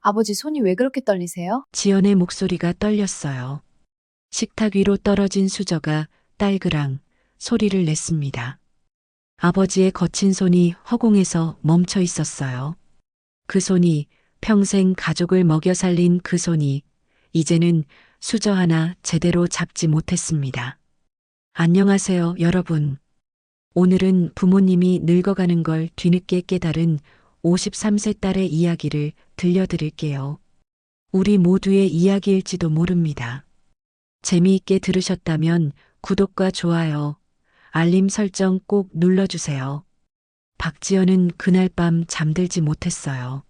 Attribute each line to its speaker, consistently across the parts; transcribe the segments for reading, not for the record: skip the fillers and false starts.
Speaker 1: 아버지 손이 왜 그렇게 떨리세요?
Speaker 2: 지연의 목소리가 떨렸어요. 식탁 위로 떨어진 수저가 딸그랑 소리를 냈습니다. 아버지의 거친 손이 허공에서 멈춰 있었어요. 그 손이 평생 가족을 먹여 살린 그 손이 이제는 수저 하나 제대로 잡지 못했습니다. 안녕하세요, 여러분. 오늘은 부모님이 늙어가는 걸 뒤늦게 깨달은 53세 딸의 이야기를 들려드릴게요. 우리 모두의 이야기일지도 모릅니다. 재미있게 들으셨다면 구독과 좋아요, 알림 설정 꼭 눌러주세요. 박지연은 그날 밤 잠들지 못했어요.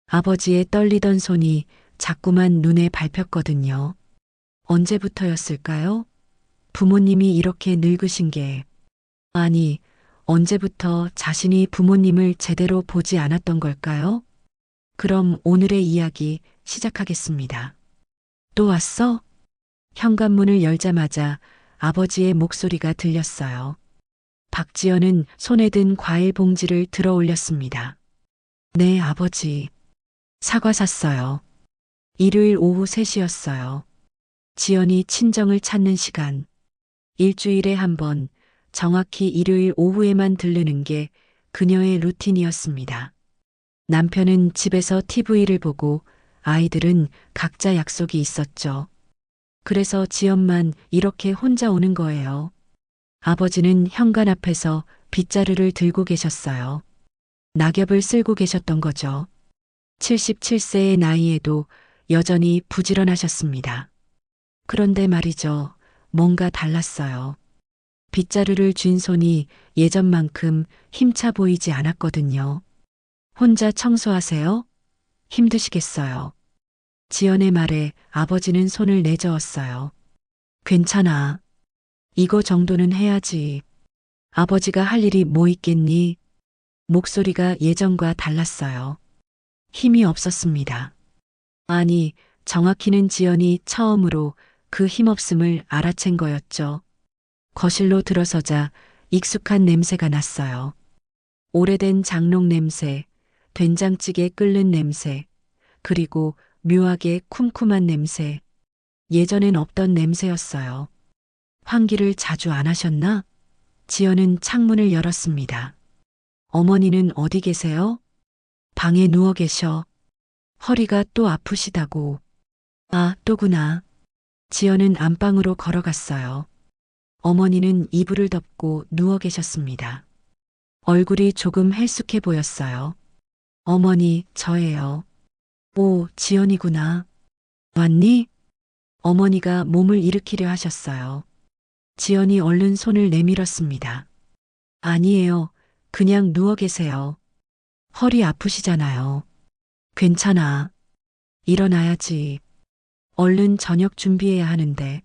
Speaker 2: 아버지의 떨리던 손이 자꾸만 눈에 밟혔거든요. 언제부터였을까요? 부모님이 이렇게 늙으신 게, 아니, 언제부터 자신이 부모님을 제대로 보지 않았던 걸까요? 그럼 오늘의 이야기 시작하겠습니다. 또 왔어? 현관문을 열자마자 아버지의 목소리가 들렸어요. 박지연은 손에 든 과일 봉지를 들어 올렸습니다. 네, 아버지. 사과 샀어요. 일요일 오후 3시였어요. 지연이 친정을 찾는 시간. 일주일에 한 번, 정확히 일요일 오후에만 들르는 게 그녀의 루틴이었습니다. 남편은 집에서 TV를 보고 아이들은 각자 약속이 있었죠. 그래서 지연만 이렇게 혼자 오는 거예요. 아버지는 현관 앞에서 빗자루를 들고 계셨어요. 낙엽을 쓸고 계셨던 거죠. 77세의 나이에도 여전히 부지런하셨습니다. 그런데 말이죠. 뭔가 달랐어요. 빗자루를 쥔 손이 예전만큼 힘차 보이지 않았거든요. 혼자 청소하세요? 힘드시겠어요. 지연의 말에 아버지는 손을 내저었어요. 괜찮아. 이거 정도는 해야지. 아버지가 할 일이 뭐 있겠니? 목소리가 예전과 달랐어요. 힘이 없었습니다. 아니, 정확히는 지연이 처음으로 그 힘없음을 알아챈 거였죠. 거실로 들어서자 익숙한 냄새가 났어요. 오래된 장롱 냄새, 된장찌개 끓는 냄새, 그리고 묘하게 쿰쿰한 냄새. 예전엔 없던 냄새였어요. 환기를 자주 안 하셨나? 지연은 창문을 열었습니다. 어머니는 어디 계세요? 방에 누워 계셔. 허리가 또 아프시다고. 아, 또구나. 지연은 안방으로 걸어갔어요. 어머니는 이불을 덮고 누워 계셨습니다. 얼굴이 조금 헬쑥해 보였어요. 어머니, 저예요. 오, 지연이구나. 왔니? 어머니가 몸을 일으키려 하셨어요. 지연이 얼른 손을 내밀었습니다. 아니에요. 그냥 누워 계세요. 허리 아프시잖아요. 괜찮아. 일어나야지. 얼른 저녁 준비해야 하는데.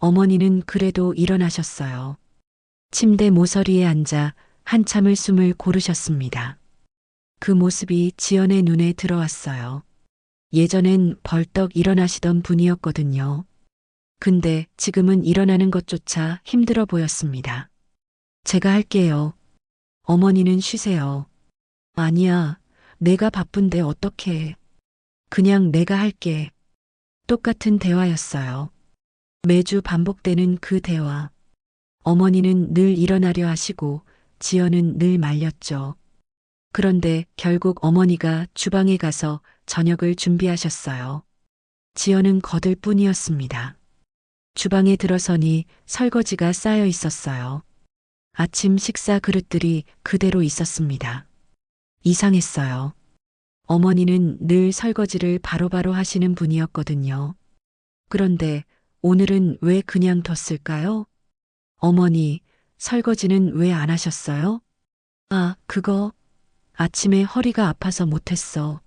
Speaker 2: 어머니는 그래도 일어나셨어요. 침대 모서리에 앉아 한참을 숨을 고르셨습니다. 그 모습이 지연의 눈에 들어왔어요. 예전엔 벌떡 일어나시던 분이었거든요. 근데 지금은 일어나는 것조차 힘들어 보였습니다. 제가 할게요. 어머니는 쉬세요. 아니야, 내가 바쁜데 어떡해. 그냥 내가 할게. 똑같은 대화였어요. 매주 반복되는 그 대화. 어머니는 늘 일어나려 하시고 지연은 늘 말렸죠. 그런데 결국 어머니가 주방에 가서 저녁을 준비하셨어요. 지연은 거들 뿐이었습니다. 주방에 들어서니 설거지가 쌓여 있었어요. 아침 식사 그릇들이 그대로 있었습니다. 이상했어요. 어머니는 늘 설거지를 바로바로 하시는 분이었거든요. 그런데 오늘은 왜 그냥 뒀을까요? 어머니, 설거지는 왜 안 하셨어요? 아, 그거 아침에 허리가 아파서 못했어.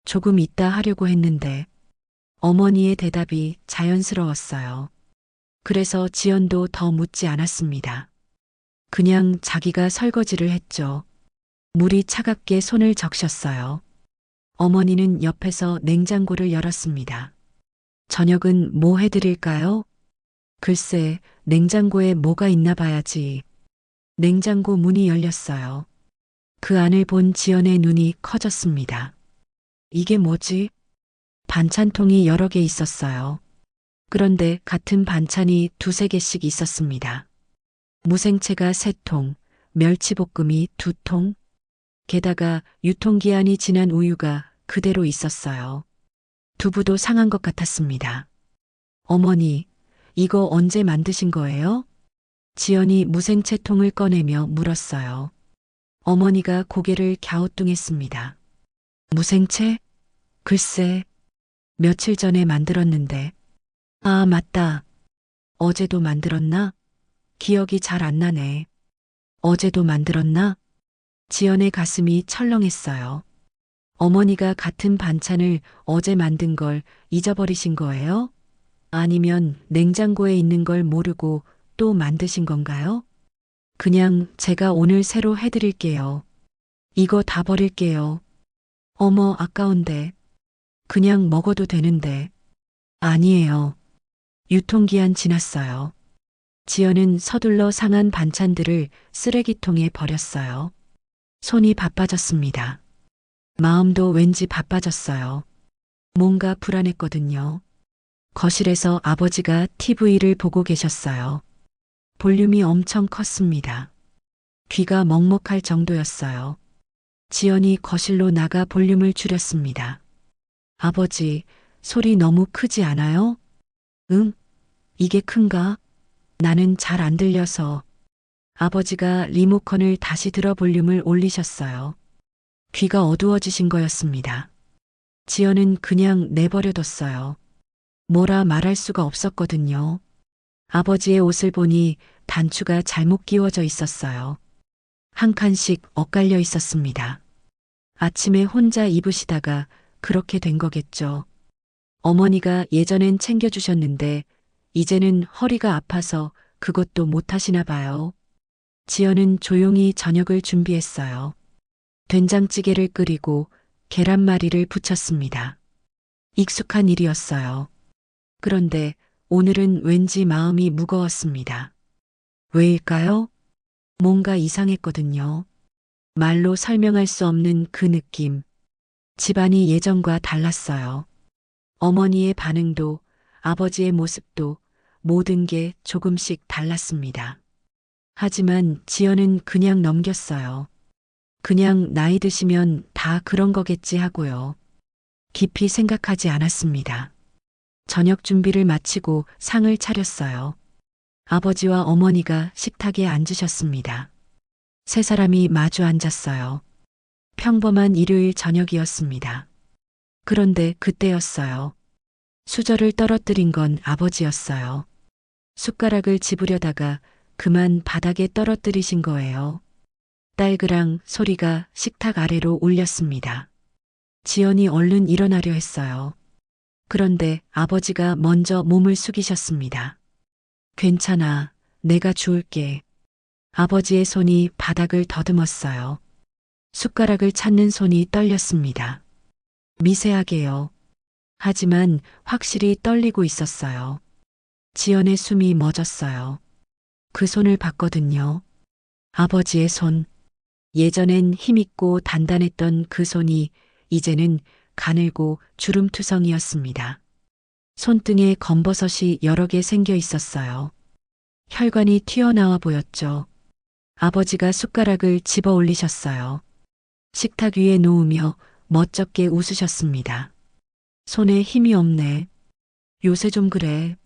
Speaker 2: 조금 이따 하려고 했는데 어머니의 대답이 자연스러웠어요. 그래서 지연도 더 묻지 않았습니다. 그냥 자기가 설거지를 했죠. 물이 차갑게 손을 적셨어요. 어머니는 옆에서 냉장고를 열었습니다. 저녁은 뭐 해드릴까요? 글쎄, 냉장고에 뭐가 있나 봐야지. 냉장고 문이 열렸어요. 그 안을 본 지연의 눈이 커졌습니다. 이게 뭐지? 반찬통이 여러 개 있었어요. 그런데 같은 반찬이 두세 개씩 있었습니다. 무생채가 3통, 멸치볶음이 2통, 게다가 유통기한이 지난 우유가 그대로 있었어요. 두부도 상한 것 같았습니다. 어머니, 이거 언제 만드신 거예요? 지연이 무생채통을 꺼내며 물었어요. 어머니가 고개를 갸우뚱했습니다. 무생채? 글쎄, 며칠 전에 만들었는데. 아, 맞다. 어제도 만들었나? 기억이 잘 안 나네. 어제도 만들었나? 지연의 가슴이 철렁했어요. 어머니가 같은 반찬을 어제 만든 걸 잊어버리신 거예요? 아니면 냉장고에 있는 걸 모르고 또 만드신 건가요? 그냥 제가 오늘 새로 해드릴게요. 이거 다 버릴게요. 어머, 아까운데. 그냥 먹어도 되는데. 아니에요. 유통기한 지났어요. 지연은 서둘러 상한 반찬들을 쓰레기통에 버렸어요. 손이 바빠졌습니다. 마음도 왠지 바빠졌어요. 뭔가 불안했거든요. 거실에서 아버지가 TV를 보고 계셨어요. 볼륨이 엄청 컸습니다. 귀가 먹먹할 정도였어요. 지연이 거실로 나가 볼륨을 줄였습니다. 아버지, 소리 너무 크지 않아요? 응? 이게 큰가? 나는 잘 안 들려서. 아버지가 리모컨을 다시 들어 볼륨을 올리셨어요. 귀가 어두워지신 거였습니다. 지연은 그냥 내버려뒀어요. 뭐라 말할 수가 없었거든요. 아버지의 옷을 보니 단추가 잘못 끼워져 있었어요. 한 칸씩 엇갈려 있었습니다. 아침에 혼자 입으시다가 그렇게 된 거겠죠. 어머니가 예전엔 챙겨주셨는데 이제는 허리가 아파서 그것도 못 하시나 봐요. 지연은 조용히 저녁을 준비했어요. 된장찌개를 끓이고 계란말이를 부쳤습니다. 익숙한 일이었어요. 그런데 오늘은 왠지 마음이 무거웠습니다. 왜일까요? 뭔가 이상했거든요. 말로 설명할 수 없는 그 느낌. 집안이 예전과 달랐어요. 어머니의 반응도 아버지의 모습도 모든 게 조금씩 달랐습니다. 하지만 지연은 그냥 넘겼어요. 그냥 나이 드시면 다 그런 거겠지 하고요. 깊이 생각하지 않았습니다. 저녁 준비를 마치고 상을 차렸어요. 아버지와 어머니가 식탁에 앉으셨습니다. 세 사람이 마주 앉았어요. 평범한 일요일 저녁이었습니다. 그런데 그때였어요. 수저를 떨어뜨린 건 아버지였어요. 숟가락을 집으려다가 그만 바닥에 떨어뜨리신 거예요. 딸그랑 소리가 식탁 아래로 울렸습니다. 지연이 얼른 일어나려 했어요. 그런데 아버지가 먼저 몸을 숙이셨습니다. 괜찮아, 내가 주울게. 아버지의 손이 바닥을 더듬었어요. 숟가락을 찾는 손이 떨렸습니다. 미세하게요. 하지만 확실히 떨리고 있었어요. 지연의 숨이 멎었어요. 그 손을 봤거든요. 아버지의 손. 예전엔 힘있고 단단했던 그 손이 이제는 가늘고 주름투성이었습니다. 손등에 검버섯이 여러 개 생겨 있었어요. 혈관이 튀어나와 보였죠. 아버지가 숟가락을 집어 올리셨어요. 식탁 위에 놓으며 멋쩍게 웃으셨습니다. 손에 힘이 없네. 요새 좀 그래.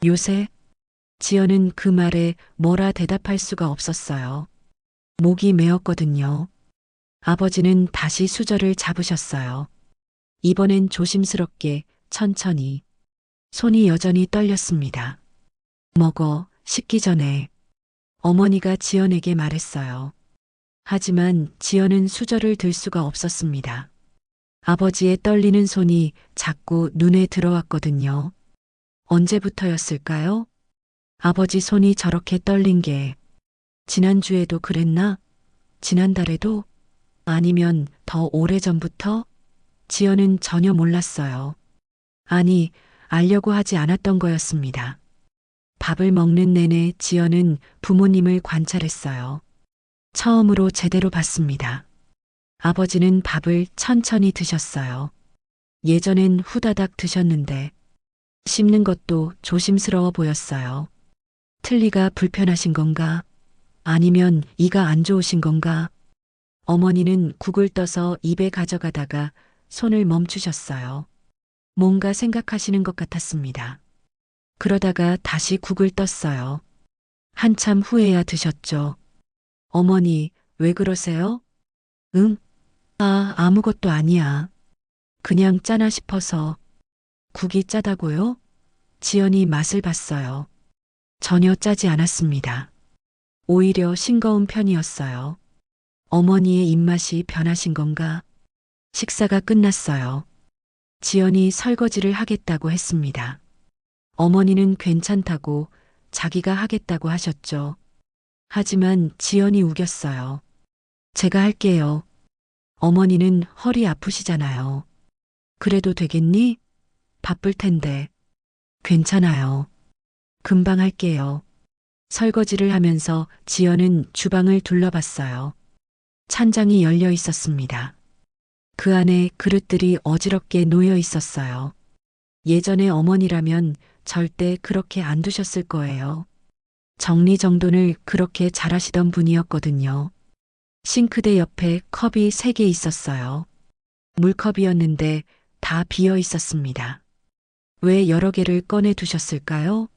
Speaker 2: 요새? 지연은 그 말에 뭐라 대답할 수가 없었어요. 목이 메었거든요. 아버지는 다시 수저를 잡으셨어요. 이번엔 조심스럽게 천천히. 손이 여전히 떨렸습니다. 먹어, 식기 전에. 어머니가 지연에게 말했어요. 하지만 지연은 수저를 들 수가 없었습니다. 아버지의 떨리는 손이 자꾸 눈에 들어왔거든요. 언제부터였을까요? 아버지 손이 저렇게 떨린 게 지난주에도 그랬나? 지난달에도? 아니면 더 오래전부터? 지연은 전혀 몰랐어요. 아니, 알려고 하지 않았던 거였습니다. 밥을 먹는 내내 지연은 부모님을 관찰했어요. 처음으로 제대로 봤습니다. 아버지는 밥을 천천히 드셨어요. 예전엔 후다닥 드셨는데 씹는 것도 조심스러워 보였어요. 틀니가 불편하신 건가? 아니면 이가 안 좋으신 건가? 어머니는 국을 떠서 입에 가져가다가 손을 멈추셨어요. 뭔가 생각하시는 것 같았습니다. 그러다가 다시 국을 떴어요. 한참 후에야 드셨죠. 어머니, 왜 그러세요? 응? 아무것도 아니야. 그냥 짜나 싶어서. 국이 짜다고요? 지연이 맛을 봤어요. 전혀 짜지 않았습니다. 오히려 싱거운 편이었어요. 어머니의 입맛이 변하신 건가? 식사가 끝났어요. 지연이 설거지를 하겠다고 했습니다. 어머니는 괜찮다고 자기가 하겠다고 하셨죠. 하지만 지연이 우겼어요. 제가 할게요. 어머니는 허리 아프시잖아요. 그래도 되겠니? 바쁠 텐데. 괜찮아요. 금방 할게요. 설거지를 하면서 지연은 주방을 둘러봤어요. 찬장이 열려 있었습니다. 그 안에 그릇들이 어지럽게 놓여 있었어요. 예전에 어머니라면 절대 그렇게 안 두셨을 거예요. 정리정돈을 그렇게 잘하시던 분이었거든요. 싱크대 옆에 컵이 3개 있었어요. 물컵이었는데 다 비어 있었습니다. 왜 여러 개를 꺼내 두셨을까요?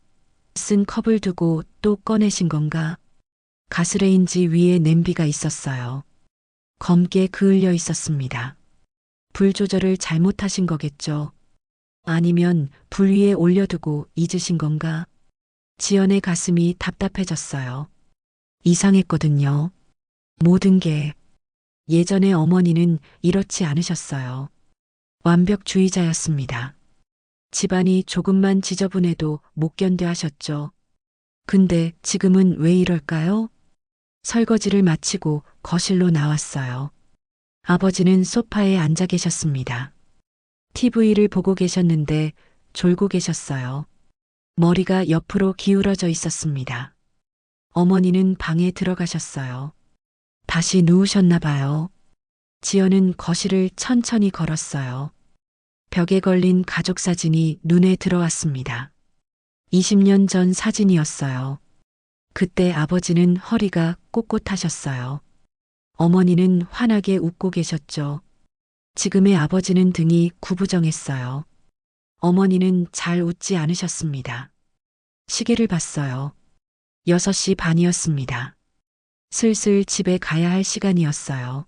Speaker 2: 쓴 컵을 두고 또 꺼내신 건가? 가스레인지 위에 냄비가 있었어요. 검게 그을려 있었습니다. 불 조절을 잘못하신 거겠죠. 아니면 불 위에 올려두고 잊으신 건가? 지연의 가슴이 답답해졌어요. 이상했거든요. 모든 게. 예전에 어머니는 이렇지 않으셨어요. 완벽주의자였습니다. 집안이 조금만 지저분해도 못 견뎌 하셨죠. 근데 지금은 왜 이럴까요? 설거지를 마치고 거실로 나왔어요. 아버지는 소파에 앉아 계셨습니다. TV를 보고 계셨는데 졸고 계셨어요. 머리가 옆으로 기울어져 있었습니다. 어머니는 방에 들어가셨어요. 다시 누우셨나 봐요. 지연은 거실을 천천히 걸었어요. 벽에 걸린 가족 사진이 눈에 들어왔습니다. 20년 전 사진이었어요. 그때 아버지는 허리가 꼿꼿하셨어요. 어머니는 환하게 웃고 계셨죠. 지금의 아버지는 등이 구부정했어요. 어머니는 잘 웃지 않으셨습니다. 시계를 봤어요. 6시 반이었습니다. 슬슬 집에 가야 할 시간이었어요.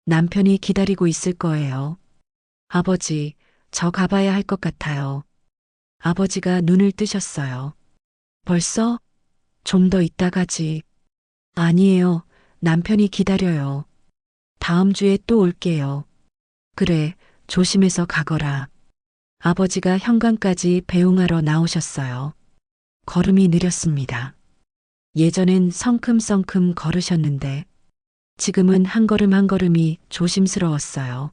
Speaker 2: 남편이 기다리고 있을 거예요. 아버지, 저 가봐야 할 것 같아요. 아버지가 눈을 뜨셨어요. 벌써? 좀 더 이따 가지. 아니에요. 남편이 기다려요. 다음 주에 또 올게요. 그래, 조심해서 가거라. 아버지가 현관까지 배웅하러 나오셨어요. 걸음이 느렸습니다. 예전엔 성큼성큼 걸으셨는데 지금은 한 걸음 한 걸음이 조심스러웠어요.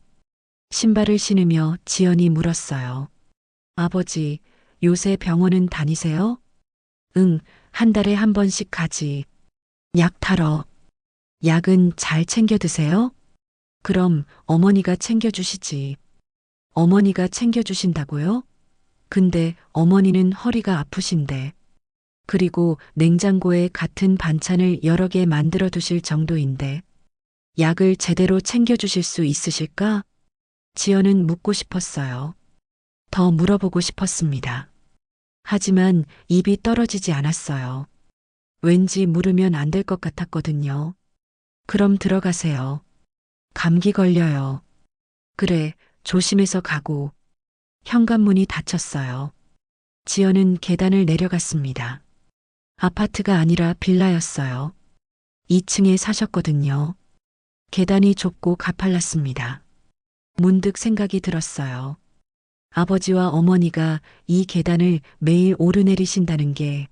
Speaker 2: 신발을 신으며 지연이 물었어요. 아버지, 요새 병원은 다니세요? 응, 한 달에 한 번씩 가지. 약 타러. 약은 잘 챙겨 드세요? 그럼 어머니가 챙겨주시지. 어머니가 챙겨주신다고요? 근데 어머니는 허리가 아프신데. 그리고 냉장고에 같은 반찬을 여러 개 만들어 두실 정도인데. 약을 제대로 챙겨주실 수 있으실까? 지연은 묻고 싶었어요. 더 물어보고 싶었습니다. 하지만 입이 떨어지지 않았어요. 왠지 물으면 안 될 것 같았거든요. 그럼 들어가세요. 감기 걸려요. 그래, 조심해서 가고. 현관문이 닫혔어요. 지연은 계단을 내려갔습니다. 아파트가 아니라 빌라였어요. 2층에 사셨거든요. 계단이 좁고 가팔랐습니다. 문득 생각이 들었어요. 아버지와 어머니가 이 계단을 매일 오르내리신다는 게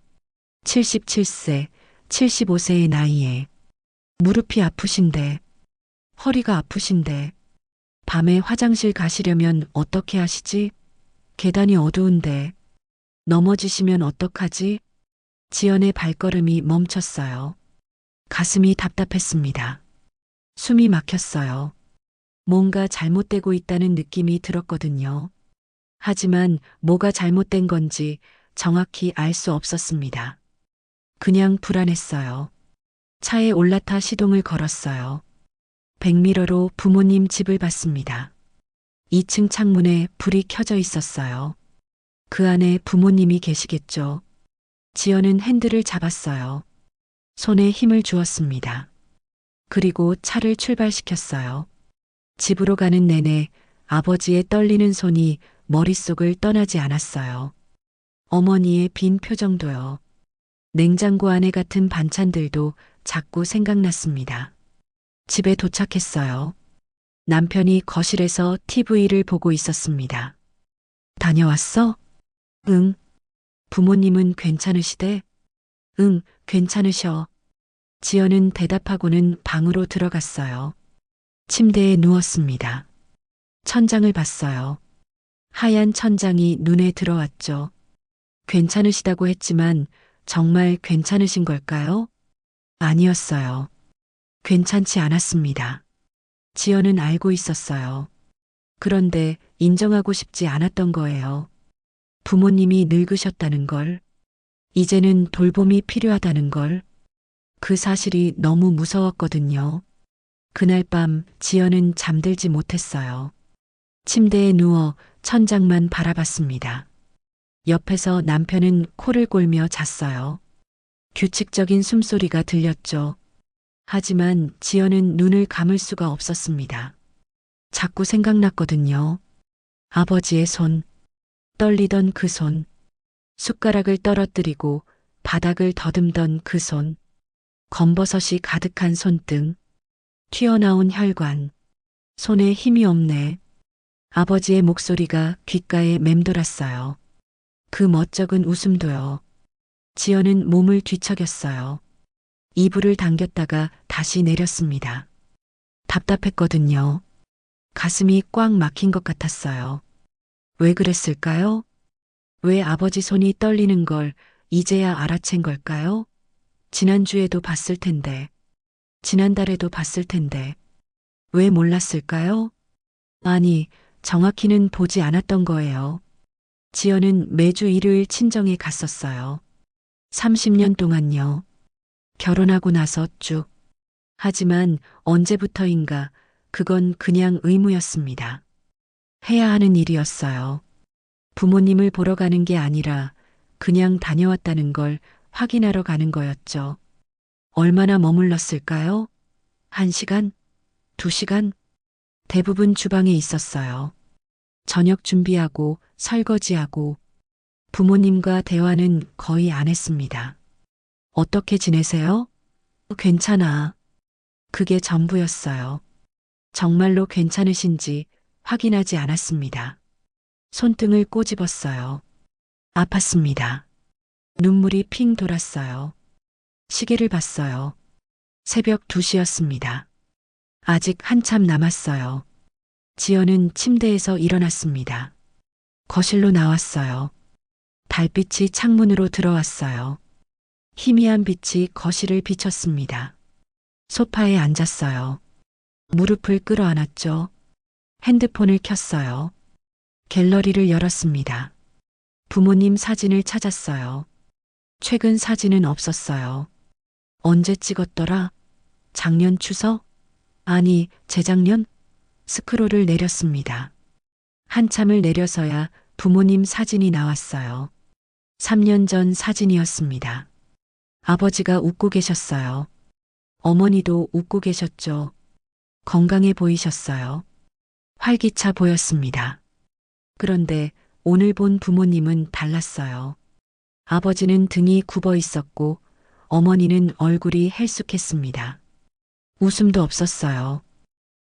Speaker 2: 77세, 75세의 나이에 무릎이 아프신데, 허리가 아프신데, 밤에 화장실 가시려면 어떻게 하시지? 계단이 어두운데, 넘어지시면 어떡하지? 지연의 발걸음이 멈췄어요. 가슴이 답답했습니다. 숨이 막혔어요. 뭔가 잘못되고 있다는 느낌이 들었거든요. 하지만 뭐가 잘못된 건지 정확히 알 수 없었습니다. 그냥 불안했어요. 차에 올라타 시동을 걸었어요. 백미러로 부모님 집을 봤습니다. 2층 창문에 불이 켜져 있었어요. 그 안에 부모님이 계시겠죠. 지연은 핸들을 잡았어요. 손에 힘을 주었습니다. 그리고 차를 출발시켰어요. 집으로 가는 내내 아버지의 떨리는 손이 머릿속을 떠나지 않았어요. 어머니의 빈 표정도요. 냉장고 안에 같은 반찬들도 자꾸 생각났습니다. 집에 도착했어요. 남편이 거실에서 TV를 보고 있었습니다. 다녀왔어? 응. 부모님은 괜찮으시대? 응, 괜찮으셔. 지연은 대답하고는 방으로 들어갔어요. 침대에 누웠습니다. 천장을 봤어요. 하얀 천장이 눈에 들어왔죠. 괜찮으시다고 했지만 정말 괜찮으신 걸까요? 아니었어요. 괜찮지 않았습니다. 지연은 알고 있었어요. 그런데 인정하고 싶지 않았던 거예요. 부모님이 늙으셨다는 걸, 이제는 돌봄이 필요하다는 걸, 그 사실이 너무 무서웠거든요. 그날 밤 지연은 잠들지 못했어요. 침대에 누워 천장만 바라봤습니다. 옆에서 남편은 코를 골며 잤어요. 규칙적인 숨소리가 들렸죠. 하지만 지연은 눈을 감을 수가 없었습니다. 자꾸 생각났거든요. 아버지의 손, 떨리던 그 손, 숟가락을 떨어뜨리고 바닥을 더듬던 그 손, 검버섯이 가득한 손등, 튀어나온 혈관, 손에 힘이 없네. 아버지의 목소리가 귓가에 맴돌았어요. 그 멋쩍은 웃음도요. 지연은 몸을 뒤척였어요. 이불을 당겼다가 다시 내렸습니다. 답답했거든요. 가슴이 꽉 막힌 것 같았어요. 왜 그랬을까요? 왜 아버지 손이 떨리는 걸 이제야 알아챈 걸까요? 지난주에도 봤을 텐데, 지난달에도 봤을 텐데, 왜 몰랐을까요? 아니, 정확히는 보지 않았던 거예요. 지연은 매주 일요일 친정에 갔었어요. 30년 동안요. 결혼하고 나서 쭉. 하지만 언제부터인가 그건 그냥 의무였습니다. 해야 하는 일이었어요. 부모님을 보러 가는 게 아니라 그냥 다녀왔다는 걸 확인하러 가는 거였죠. 얼마나 머물렀을까요? 1시간? 2시간? 대부분 주방에 있었어요. 저녁 준비하고 설거지하고 부모님과 대화는 거의 안 했습니다. 어떻게 지내세요? 괜찮아. 그게 전부였어요. 정말로 괜찮으신지 확인하지 않았습니다. 손등을 꼬집었어요. 아팠습니다. 눈물이 핑 돌았어요. 시계를 봤어요. 새벽 2시였습니다. 아직 한참 남았어요. 지연은 침대에서 일어났습니다. 거실로 나왔어요. 달빛이 창문으로 들어왔어요. 희미한 빛이 거실을 비쳤습니다. 소파에 앉았어요. 무릎을 끌어안았죠. 핸드폰을 켰어요. 갤러리를 열었습니다. 부모님 사진을 찾았어요. 최근 사진은 없었어요. 언제 찍었더라? 작년 추석? 아니, 재작년? 스크롤을 내렸습니다. 한참을 내려서야 부모님 사진이 나왔어요. 3년 전 사진이었습니다. 아버지가 웃고 계셨어요. 어머니도 웃고 계셨죠. 건강해 보이셨어요. 활기차 보였습니다. 그런데 오늘 본 부모님은 달랐어요. 아버지는 등이 굽어 있었고 어머니는 얼굴이 헬쑥했습니다. 웃음도 없었어요.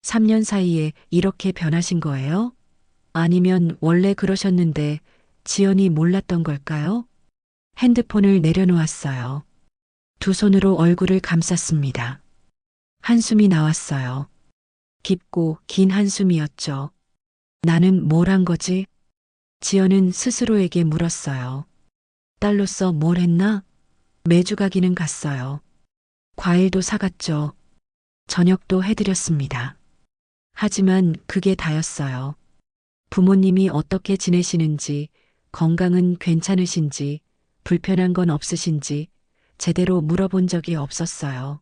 Speaker 2: 3년 사이에 이렇게 변하신 거예요? 아니면 원래 그러셨는데 지연이 몰랐던 걸까요? 핸드폰을 내려놓았어요. 두 손으로 얼굴을 감쌌습니다. 한숨이 나왔어요. 깊고 긴 한숨이었죠. 나는 뭘 한 거지? 지연은 스스로에게 물었어요. 딸로서 뭘 했나? 매주 가기는 갔어요. 과일도 사갔죠. 저녁도 해드렸습니다. 하지만 그게 다였어요. 부모님이 어떻게 지내시는지, 건강은 괜찮으신지, 불편한 건 없으신지 제대로 물어본 적이 없었어요.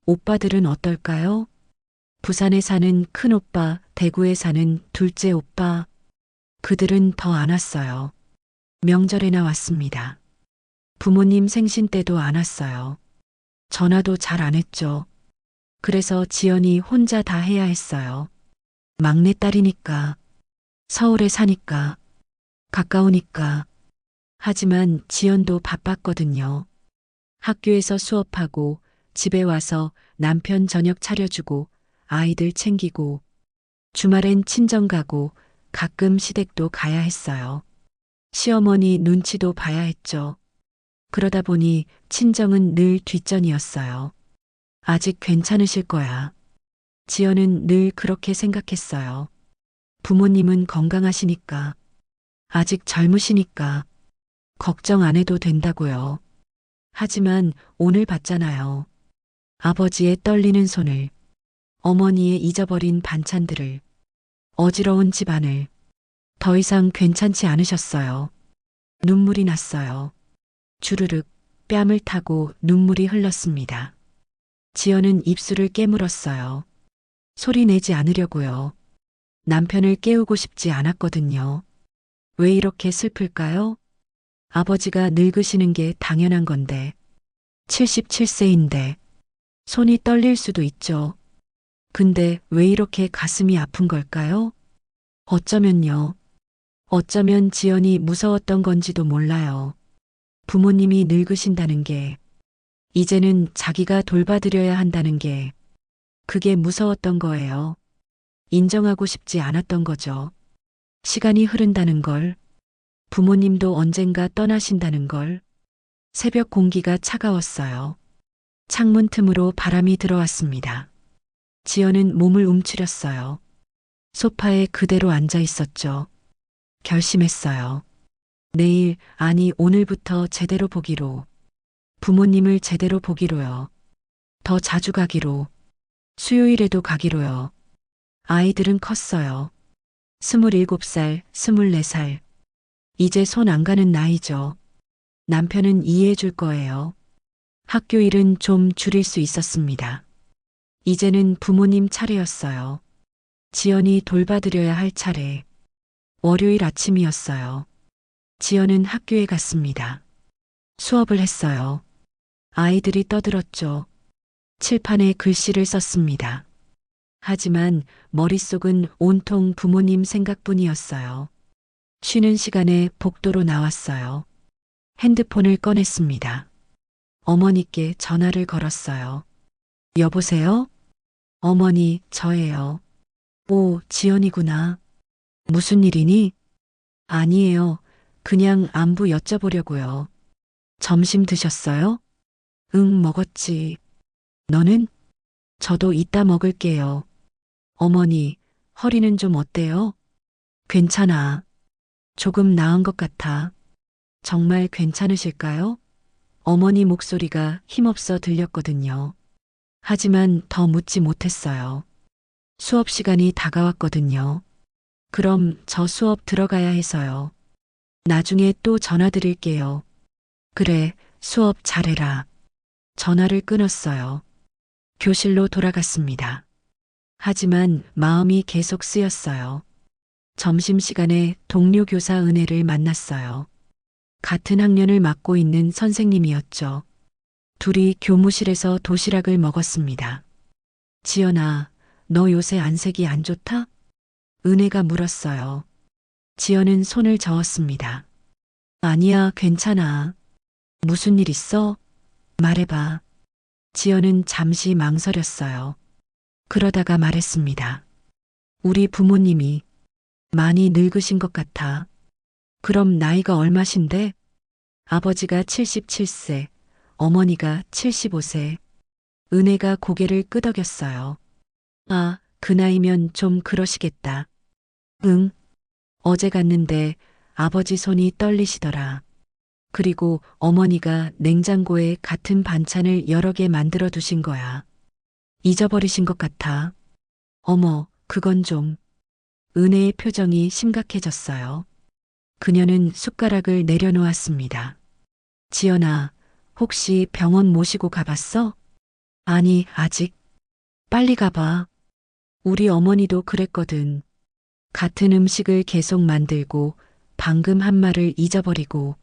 Speaker 2: 오빠들은 어떨까요? 부산에 사는 큰 오빠, 대구에 사는 둘째 오빠. 그들은 더 안 왔어요. 명절에나 왔습니다. 부모님 생신 때도 안 왔어요. 전화도 잘 안 했죠. 그래서 지연이 혼자 다 해야 했어요. 막내딸이니까, 서울에 사니까, 가까우니까. 하지만 지연도 바빴거든요. 학교에서 수업하고 집에 와서 남편 저녁 차려주고 아이들 챙기고 주말엔 친정 가고 가끔 시댁도 가야 했어요. 시어머니 눈치도 봐야 했죠. 그러다 보니 친정은 늘 뒷전이었어요. 아직 괜찮으실 거야. 지연은 늘 그렇게 생각했어요. 부모님은 건강하시니까, 아직 젊으시니까, 걱정 안 해도 된다고요. 하지만 오늘 봤잖아요. 아버지의 떨리는 손을, 어머니의 잊어버린 반찬들을, 어지러운 집안을. 더 이상 괜찮지 않으셨어요. 눈물이 났어요. 주르륵 뺨을 타고 눈물이 흘렀습니다. 지연은 입술을 깨물었어요. 소리 내지 않으려고요. 남편을 깨우고 싶지 않았거든요. 왜 이렇게 슬플까요? 아버지가 늙으시는 게 당연한 건데, 77세인데, 손이 떨릴 수도 있죠. 근데 왜 이렇게 가슴이 아픈 걸까요? 어쩌면요. 어쩌면 지연이 무서웠던 건지도 몰라요. 부모님이 늙으신다는 게, 이제는 자기가 돌봐드려야 한다는 게, 그게 무서웠던 거예요. 인정하고 싶지 않았던 거죠. 시간이 흐른다는 걸, 부모님도 언젠가 떠나신다는 걸. 새벽 공기가 차가웠어요. 창문 틈으로 바람이 들어왔습니다. 지연은 몸을 움츠렸어요. 소파에 그대로 앉아 있었죠. 결심했어요. 내일, 아니 오늘부터 제대로 보기로. 부모님을 제대로 보기로요. 더 자주 가기로. 수요일에도 가기로요. 아이들은 컸어요. 27살, 24살. 이제 손 안 가는 나이죠. 남편은 이해해 줄 거예요. 학교 일은 좀 줄일 수 있었습니다. 이제는 부모님 차례였어요. 지연이 돌봐드려야 할 차례. 월요일 아침이었어요. 지연은 학교에 갔습니다. 수업을 했어요. 아이들이 떠들었죠. 칠판에 글씨를 썼습니다. 하지만 머릿속은 온통 부모님 생각뿐이었어요. 쉬는 시간에 복도로 나왔어요. 핸드폰을 꺼냈습니다. 어머니께 전화를 걸었어요. 여보세요? 어머니, 저예요. 오, 지연이구나. 무슨 일이니? 아니에요. 그냥 안부 여쭤보려고요. 점심 드셨어요? 응, 먹었지. 너는? 저도 이따 먹을게요. 어머니, 허리는 좀 어때요? 괜찮아. 조금 나은 것 같아. 정말 괜찮으실까요? 어머니 목소리가 힘없어 들렸거든요. 하지만 더 묻지 못했어요. 수업 시간이 다가왔거든요. 그럼 저 수업 들어가야 해서요. 나중에 또 전화 드릴게요. 그래, 수업 잘해라. 전화를 끊었어요. 교실로 돌아갔습니다. 하지만 마음이 계속 쓰였어요. 점심시간에 동료 교사 은혜를 만났어요. 같은 학년을 맡고 있는 선생님이었죠. 둘이 교무실에서 도시락을 먹었습니다. 지연아, 너 요새 안색이 안 좋다? 은혜가 물었어요. 지연은 손을 저었습니다. 아니야, 괜찮아. 무슨 일 있어? 말해봐. 지연은 잠시 망설였어요. 그러다가 말했습니다. 우리 부모님이 많이 늙으신 것 같아. 그럼 나이가 얼마신데? 아버지가 77세, 어머니가 75세. 은혜가 고개를 끄덕였어요. 아, 그 나이면 좀 그러시겠다. 응. 어제 갔는데 아버지 손이 떨리시더라. 그리고 어머니가 냉장고에 같은 반찬을 여러 개 만들어 두신 거야. 잊어버리신 것 같아. 어머, 그건 좀. 은혜의 표정이 심각해졌어요. 그녀는 숟가락을 내려놓았습니다. 지연아, 혹시 병원 모시고 가봤어? 아니, 아직. 빨리 가봐. 우리 어머니도 그랬거든. 같은 음식을 계속 만들고 방금 한 말을 잊어버리고.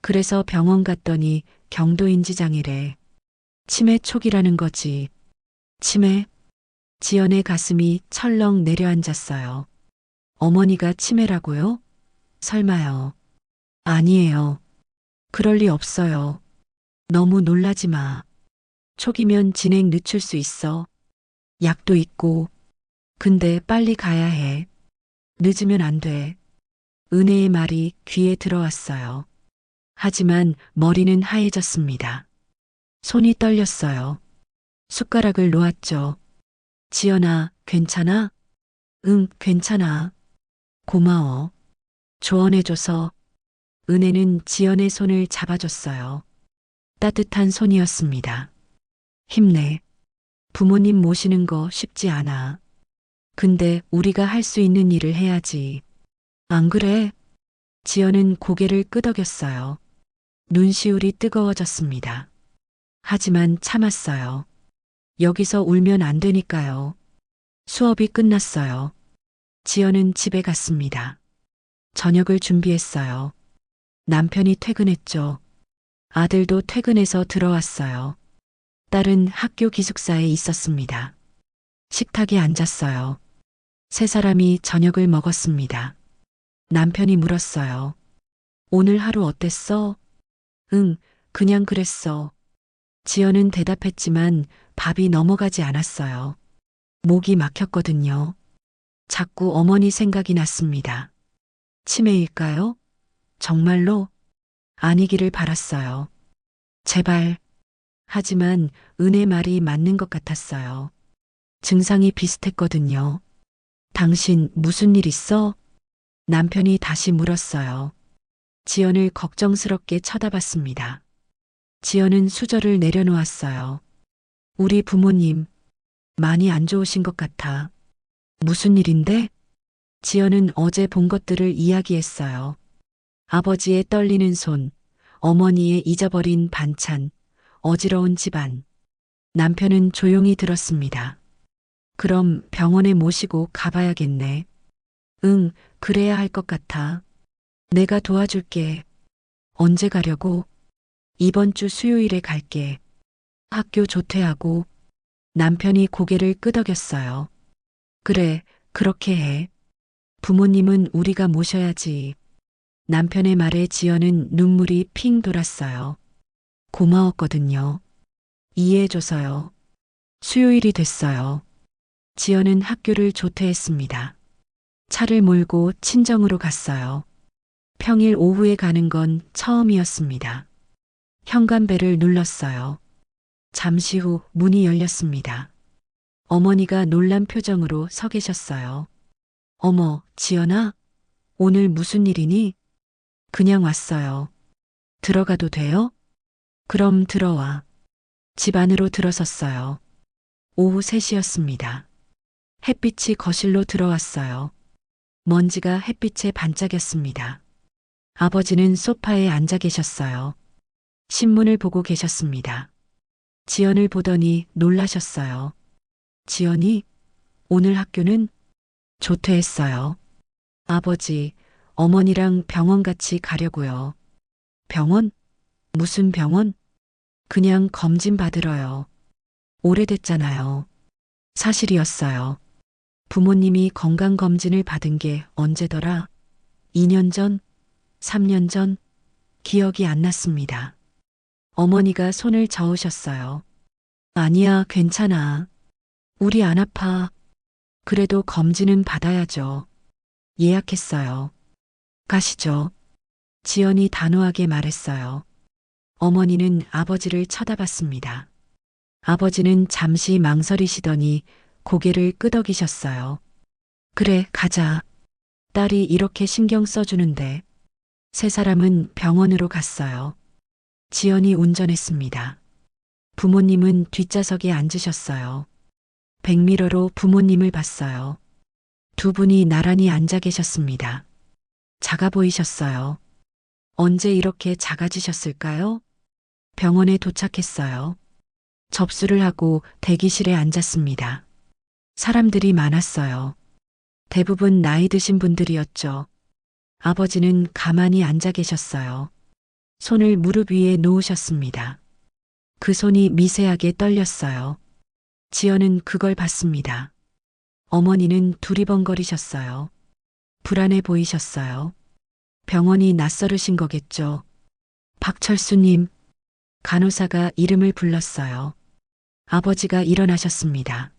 Speaker 2: 그래서 병원 갔더니 경도인지장애래. 치매 초기라는 거지. 치매? 지연의 가슴이 철렁 내려앉았어요. 어머니가 치매라고요? 설마요. 아니에요. 그럴 리 없어요. 너무 놀라지 마. 초기면 진행 늦출 수 있어. 약도 있고. 근데 빨리 가야 해. 늦으면 안 돼. 은혜의 말이 귀에 들어왔어요. 하지만 머리는 하얘졌습니다. 손이 떨렸어요. 숟가락을 놓았죠. 지연아, 괜찮아? 응, 괜찮아. 고마워. 조언해줘서. 은혜는 지연의 손을 잡아줬어요. 따뜻한 손이었습니다. 힘내. 부모님 모시는 거 쉽지 않아. 근데 우리가 할 수 있는 일을 해야지. 안 그래? 지연은 고개를 끄덕였어요. 눈시울이 뜨거워졌습니다. 하지만 참았어요. 여기서 울면 안 되니까요. 수업이 끝났어요. 지연은 집에 갔습니다. 저녁을 준비했어요. 남편이 퇴근했죠. 아들도 퇴근해서 들어왔어요. 딸은 학교 기숙사에 있었습니다. 식탁에 앉았어요. 세 사람이 저녁을 먹었습니다. 남편이 물었어요. 오늘 하루 어땠어? 응, 그냥 그랬어. 지연은 대답했지만 밥이 넘어가지 않았어요. 목이 막혔거든요. 자꾸 어머니 생각이 났습니다. 치매일까요? 정말로? 아니기를 바랐어요. 제발. 하지만 은혜 말이 맞는 것 같았어요. 증상이 비슷했거든요. 당신 무슨 일 있어? 남편이 다시 물었어요. 지연을 걱정스럽게 쳐다봤습니다. 지연은 수저를 내려놓았어요. 우리 부모님, 많이 안 좋으신 것 같아. 무슨 일인데? 지연은 어제 본 것들을 이야기했어요. 아버지의 떨리는 손, 어머니의 잊어버린 반찬, 어지러운 집안. 남편은 조용히 들었습니다. 그럼 병원에 모시고 가봐야겠네. 응, 그래야 할 것 같아. 내가 도와줄게. 언제 가려고? 이번 주 수요일에 갈게. 학교 조퇴하고. 남편이 고개를 끄덕였어요. 그래, 그렇게 해. 부모님은 우리가 모셔야지. 남편의 말에 지연은 눈물이 핑 돌았어요. 고마웠거든요. 이해해줘서요. 수요일이 됐어요. 지연은 학교를 조퇴했습니다. 차를 몰고 친정으로 갔어요. 평일 오후에 가는 건 처음이었습니다. 현관벨을 눌렀어요. 잠시 후 문이 열렸습니다. 어머니가 놀란 표정으로 서 계셨어요. 어머, 지연아? 오늘 무슨 일이니? 그냥 왔어요. 들어가도 돼요? 그럼 들어와. 집 안으로 들어섰어요. 오후 3시였습니다. 햇빛이 거실로 들어왔어요. 먼지가 햇빛에 반짝였습니다. 아버지는 소파에 앉아 계셨어요. 신문을 보고 계셨습니다. 지연을 보더니 놀라셨어요. 지연이? 오늘 학교는? 조퇴했어요. 아버지, 어머니랑 병원 같이 가려고요. 병원? 무슨 병원? 그냥 검진 받으러요. 오래됐잖아요. 사실이었어요. 부모님이 건강검진을 받은 게 언제더라? 2년 전? 3년 전? 기억이 안 났습니다. 어머니가 손을 저으셨어요. 아니야, 괜찮아. 우리 안 아파. 그래도 검진은 받아야죠. 예약했어요. 가시죠. 지연이 단호하게 말했어요. 어머니는 아버지를 쳐다봤습니다. 아버지는 잠시 망설이시더니 고개를 끄덕이셨어요. 그래, 가자. 딸이 이렇게 신경 써주는데. 세 사람은 병원으로 갔어요. 지연이 운전했습니다. 부모님은 뒷좌석에 앉으셨어요. 백미러로 부모님을 봤어요. 두 분이 나란히 앉아 계셨습니다. 작아 보이셨어요. 언제 이렇게 작아지셨을까요? 병원에 도착했어요. 접수를 하고 대기실에 앉았습니다. 사람들이 많았어요. 대부분 나이 드신 분들이었죠. 아버지는 가만히 앉아 계셨어요. 손을 무릎 위에 놓으셨습니다. 그 손이 미세하게 떨렸어요. 지연은 그걸 봤습니다. 어머니는 두리번거리셨어요. 불안해 보이셨어요. 병원이 낯설으신 거겠죠. 박철수님, 간호사가 이름을 불렀어요. 아버지가 일어나셨습니다.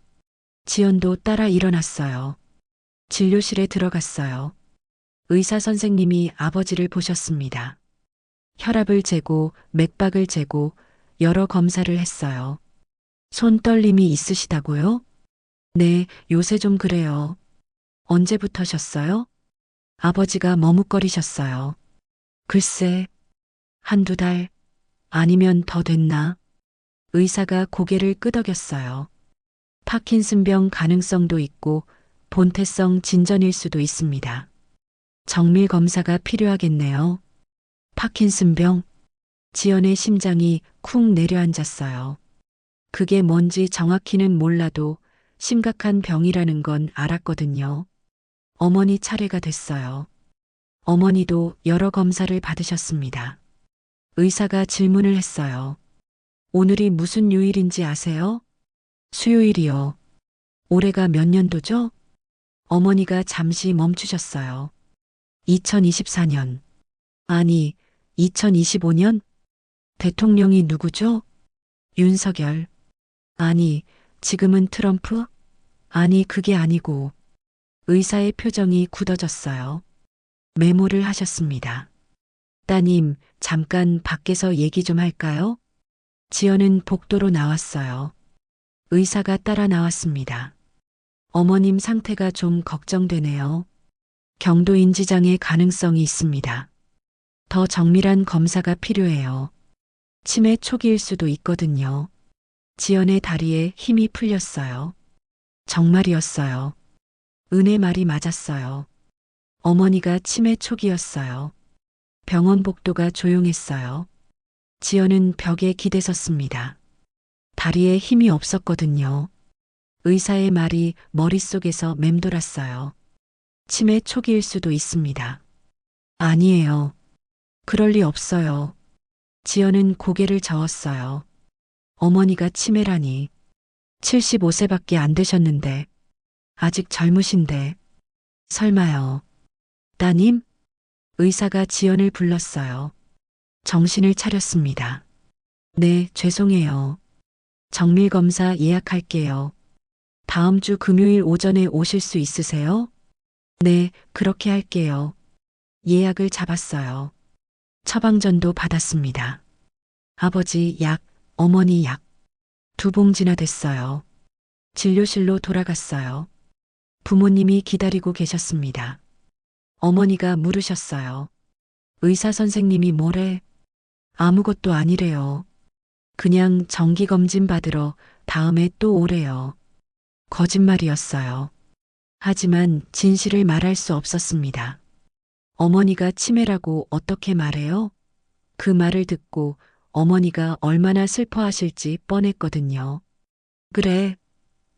Speaker 2: 지연도 따라 일어났어요. 진료실에 들어갔어요. 의사 선생님이 아버지를 보셨습니다. 혈압을 재고 맥박을 재고 여러 검사를 했어요. 손 떨림이 있으시다고요? 네, 요새 좀 그래요. 언제부터셨어요? 아버지가 머뭇거리셨어요. 글쎄, 한두 달, 아니면 더 됐나? 의사가 고개를 끄덕였어요. 파킨슨병 가능성도 있고 본태성 진전일 수도 있습니다. 정밀 검사가 필요하겠네요. 파킨슨병. 지연의 심장이 쿵 내려앉았어요. 그게 뭔지 정확히는 몰라도 심각한 병이라는 건 알았거든요. 어머니 차례가 됐어요. 어머니도 여러 검사를 받으셨습니다. 의사가 질문을 했어요. 오늘이 무슨 요일인지 아세요? 수요일이요. 올해가 몇 년도죠? 어머니가 잠시 멈추셨어요. 2024년. 아니, 2025년? 대통령이 누구죠? 윤석열. 아니, 지금은 트럼프? 아니, 그게 아니고. 의사의 표정이 굳어졌어요. 메모를 하셨습니다. 따님, 잠깐 밖에서 얘기 좀 할까요? 지연은 복도로 나왔어요. 의사가 따라 나왔습니다. 어머님 상태가 좀 걱정되네요. 경도인지장애 가능성이 있습니다. 더 정밀한 검사가 필요해요. 치매 초기일 수도 있거든요. 지연의 다리에 힘이 풀렸어요. 정말이었어요. 은혜 말이 맞았어요. 어머니가 치매 초기였어요. 병원 복도가 조용했어요. 지연은 벽에 기대섰습니다. 다리에 힘이 없었거든요. 의사의 말이 머릿속에서 맴돌았어요. 치매 초기일 수도 있습니다. 아니에요. 그럴 리 없어요. 지연은 고개를 저었어요. 어머니가 치매라니. 75세밖에 안 되셨는데. 아직 젊으신데. 설마요. 따님? 의사가 지연을 불렀어요. 정신을 차렸습니다. 네, 죄송해요. 정밀검사 예약할게요. 다음 주 금요일 오전에 오실 수 있으세요? 네, 그렇게 할게요. 예약을 잡았어요. 처방전도 받았습니다. 아버지 약, 어머니 약. 2봉지나 됐어요. 진료실로 돌아갔어요. 부모님이 기다리고 계셨습니다. 어머니가 물으셨어요. 의사 선생님이 뭐래? 아무것도 아니래요. 그냥 정기검진 받으러 다음에 또 오래요. 거짓말이었어요. 하지만 진실을 말할 수 없었습니다. 어머니가 치매라고 어떻게 말해요? 그 말을 듣고 어머니가 얼마나 슬퍼하실지 뻔했거든요. 그래,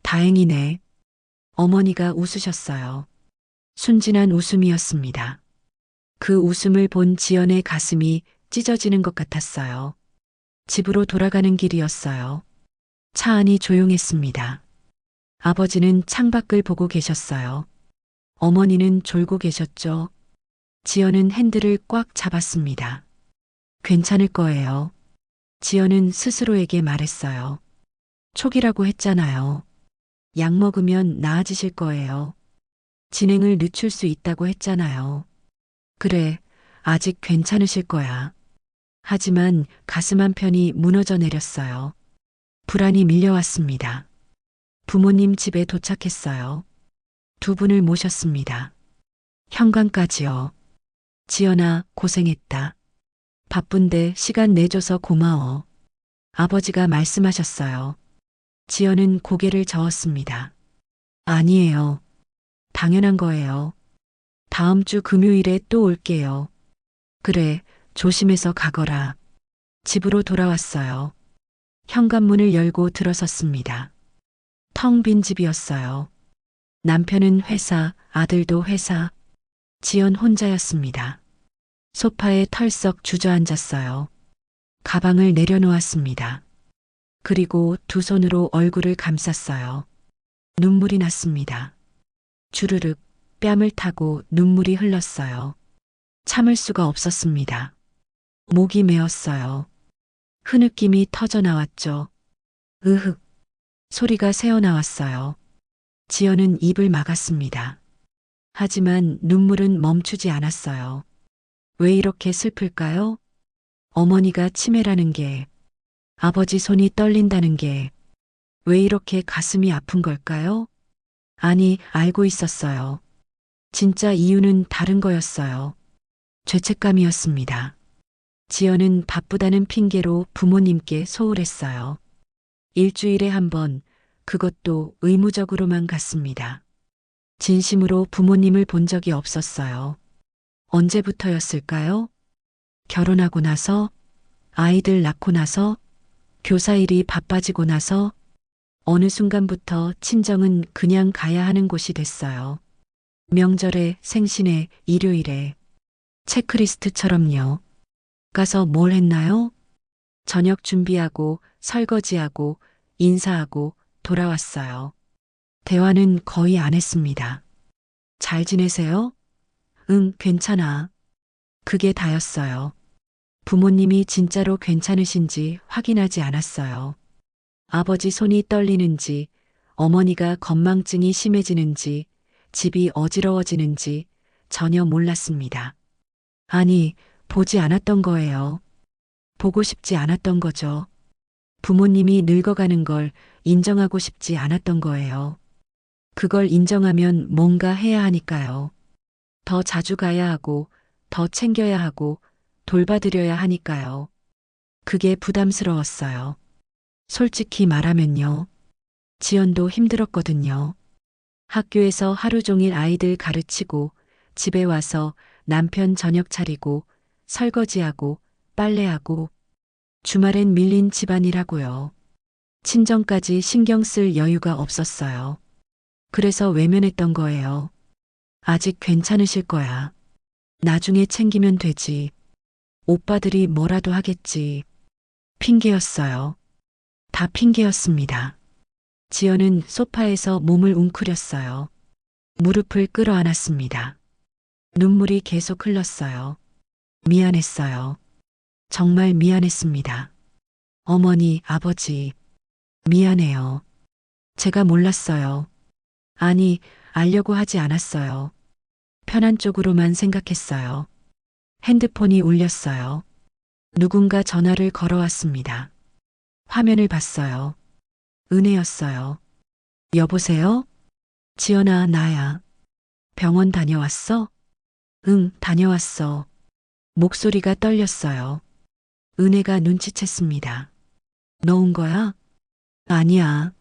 Speaker 2: 다행이네. 어머니가 웃으셨어요. 순진한 웃음이었습니다. 그 웃음을 본 지연의 가슴이 찢어지는 것 같았어요. 집으로 돌아가는 길이었어요. 차 안이 조용했습니다. 아버지는 창밖을 보고 계셨어요. 어머니는 졸고 계셨죠. 지연은 핸들을 꽉 잡았습니다. 괜찮을 거예요. 지연은 스스로에게 말했어요. 초기라고 했잖아요. 약 먹으면 나아지실 거예요. 진행을 늦출 수 있다고 했잖아요. 그래, 아직 괜찮으실 거야. 하지만 가슴 한편이 무너져 내렸어요. 불안이 밀려왔습니다. 부모님 집에 도착했어요. 두 분을 모셨습니다. 현관까지요. 지연아, 고생했다. 바쁜데 시간 내줘서 고마워. 아버지가 말씀하셨어요. 지연은 고개를 저었습니다. 아니에요. 당연한 거예요. 다음 주 금요일에 또 올게요. 그래, 조심해서 가거라. 집으로 돌아왔어요. 현관문을 열고 들어섰습니다. 텅 빈 집이었어요. 남편은 회사, 아들도 회사, 지연 혼자였습니다. 소파에 털썩 주저앉았어요. 가방을 내려놓았습니다. 그리고 두 손으로 얼굴을 감쌌어요. 눈물이 났습니다. 주르륵 뺨을 타고 눈물이 흘렀어요. 참을 수가 없었습니다. 목이 메었어요. 흐느낌이 터져 나왔죠. 으흑. 소리가 새어나왔어요. 지연은 입을 막았습니다. 하지만 눈물은 멈추지 않았어요. 왜 이렇게 슬플까요? 어머니가 치매라는 게, 아버지 손이 떨린다는 게, 왜 이렇게 가슴이 아픈 걸까요? 아니, 알고 있었어요. 진짜 이유는 다른 거였어요. 죄책감이었습니다. 지연은 바쁘다는 핑계로 부모님께 소홀했어요. 일주일에 한 번, 그것도 의무적으로만 갔습니다. 진심으로 부모님을 본 적이 없었어요. 언제부터였을까요? 결혼하고 나서, 아이들 낳고 나서, 교사 일이 바빠지고 나서, 어느 순간부터 친정은 그냥 가야 하는 곳이 됐어요. 명절에, 생신에, 일요일에, 체크리스트처럼요. 가서 뭘 했나요? 저녁 준비하고, 설거지하고, 인사하고, 돌아왔어요. 대화는 거의 안 했습니다. 잘 지내세요? 응, 괜찮아. 그게 다였어요. 부모님이 진짜로 괜찮으신지 확인하지 않았어요. 아버지 손이 떨리는지, 어머니가 건망증이 심해지는지, 집이 어지러워지는지 전혀 몰랐습니다. 아니, 보지 않았던 거예요. 보고 싶지 않았던 거죠. 부모님이 늙어가는 걸 인정하고 싶지 않았던 거예요. 그걸 인정하면 뭔가 해야 하니까요. 더 자주 가야 하고, 더 챙겨야 하고, 돌봐드려야 하니까요. 그게 부담스러웠어요. 솔직히 말하면요. 지연도 힘들었거든요. 학교에서 하루 종일 아이들 가르치고, 집에 와서 남편 저녁 차리고, 설거지하고, 빨래하고, 주말엔 밀린 집안일하고요. 친정까지 신경 쓸 여유가 없었어요. 그래서 외면했던 거예요. 아직 괜찮으실 거야. 나중에 챙기면 되지. 오빠들이 뭐라도 하겠지. 핑계였어요. 다 핑계였습니다. 지연은 소파에서 몸을 웅크렸어요. 무릎을 끌어안았습니다. 눈물이 계속 흘렀어요. 미안했어요. 정말 미안했습니다. 어머니, 아버지, 미안해요. 제가 몰랐어요. 아니, 알려고 하지 않았어요. 편한 쪽으로만 생각했어요. 핸드폰이 울렸어요. 누군가 전화를 걸어왔습니다. 화면을 봤어요. 은혜였어요. 여보세요? 지연아, 나야. 병원 다녀왔어? 응, 다녀왔어. 목소리가 떨렸어요. 은혜가 눈치챘습니다. 너 온 거야? 아니야.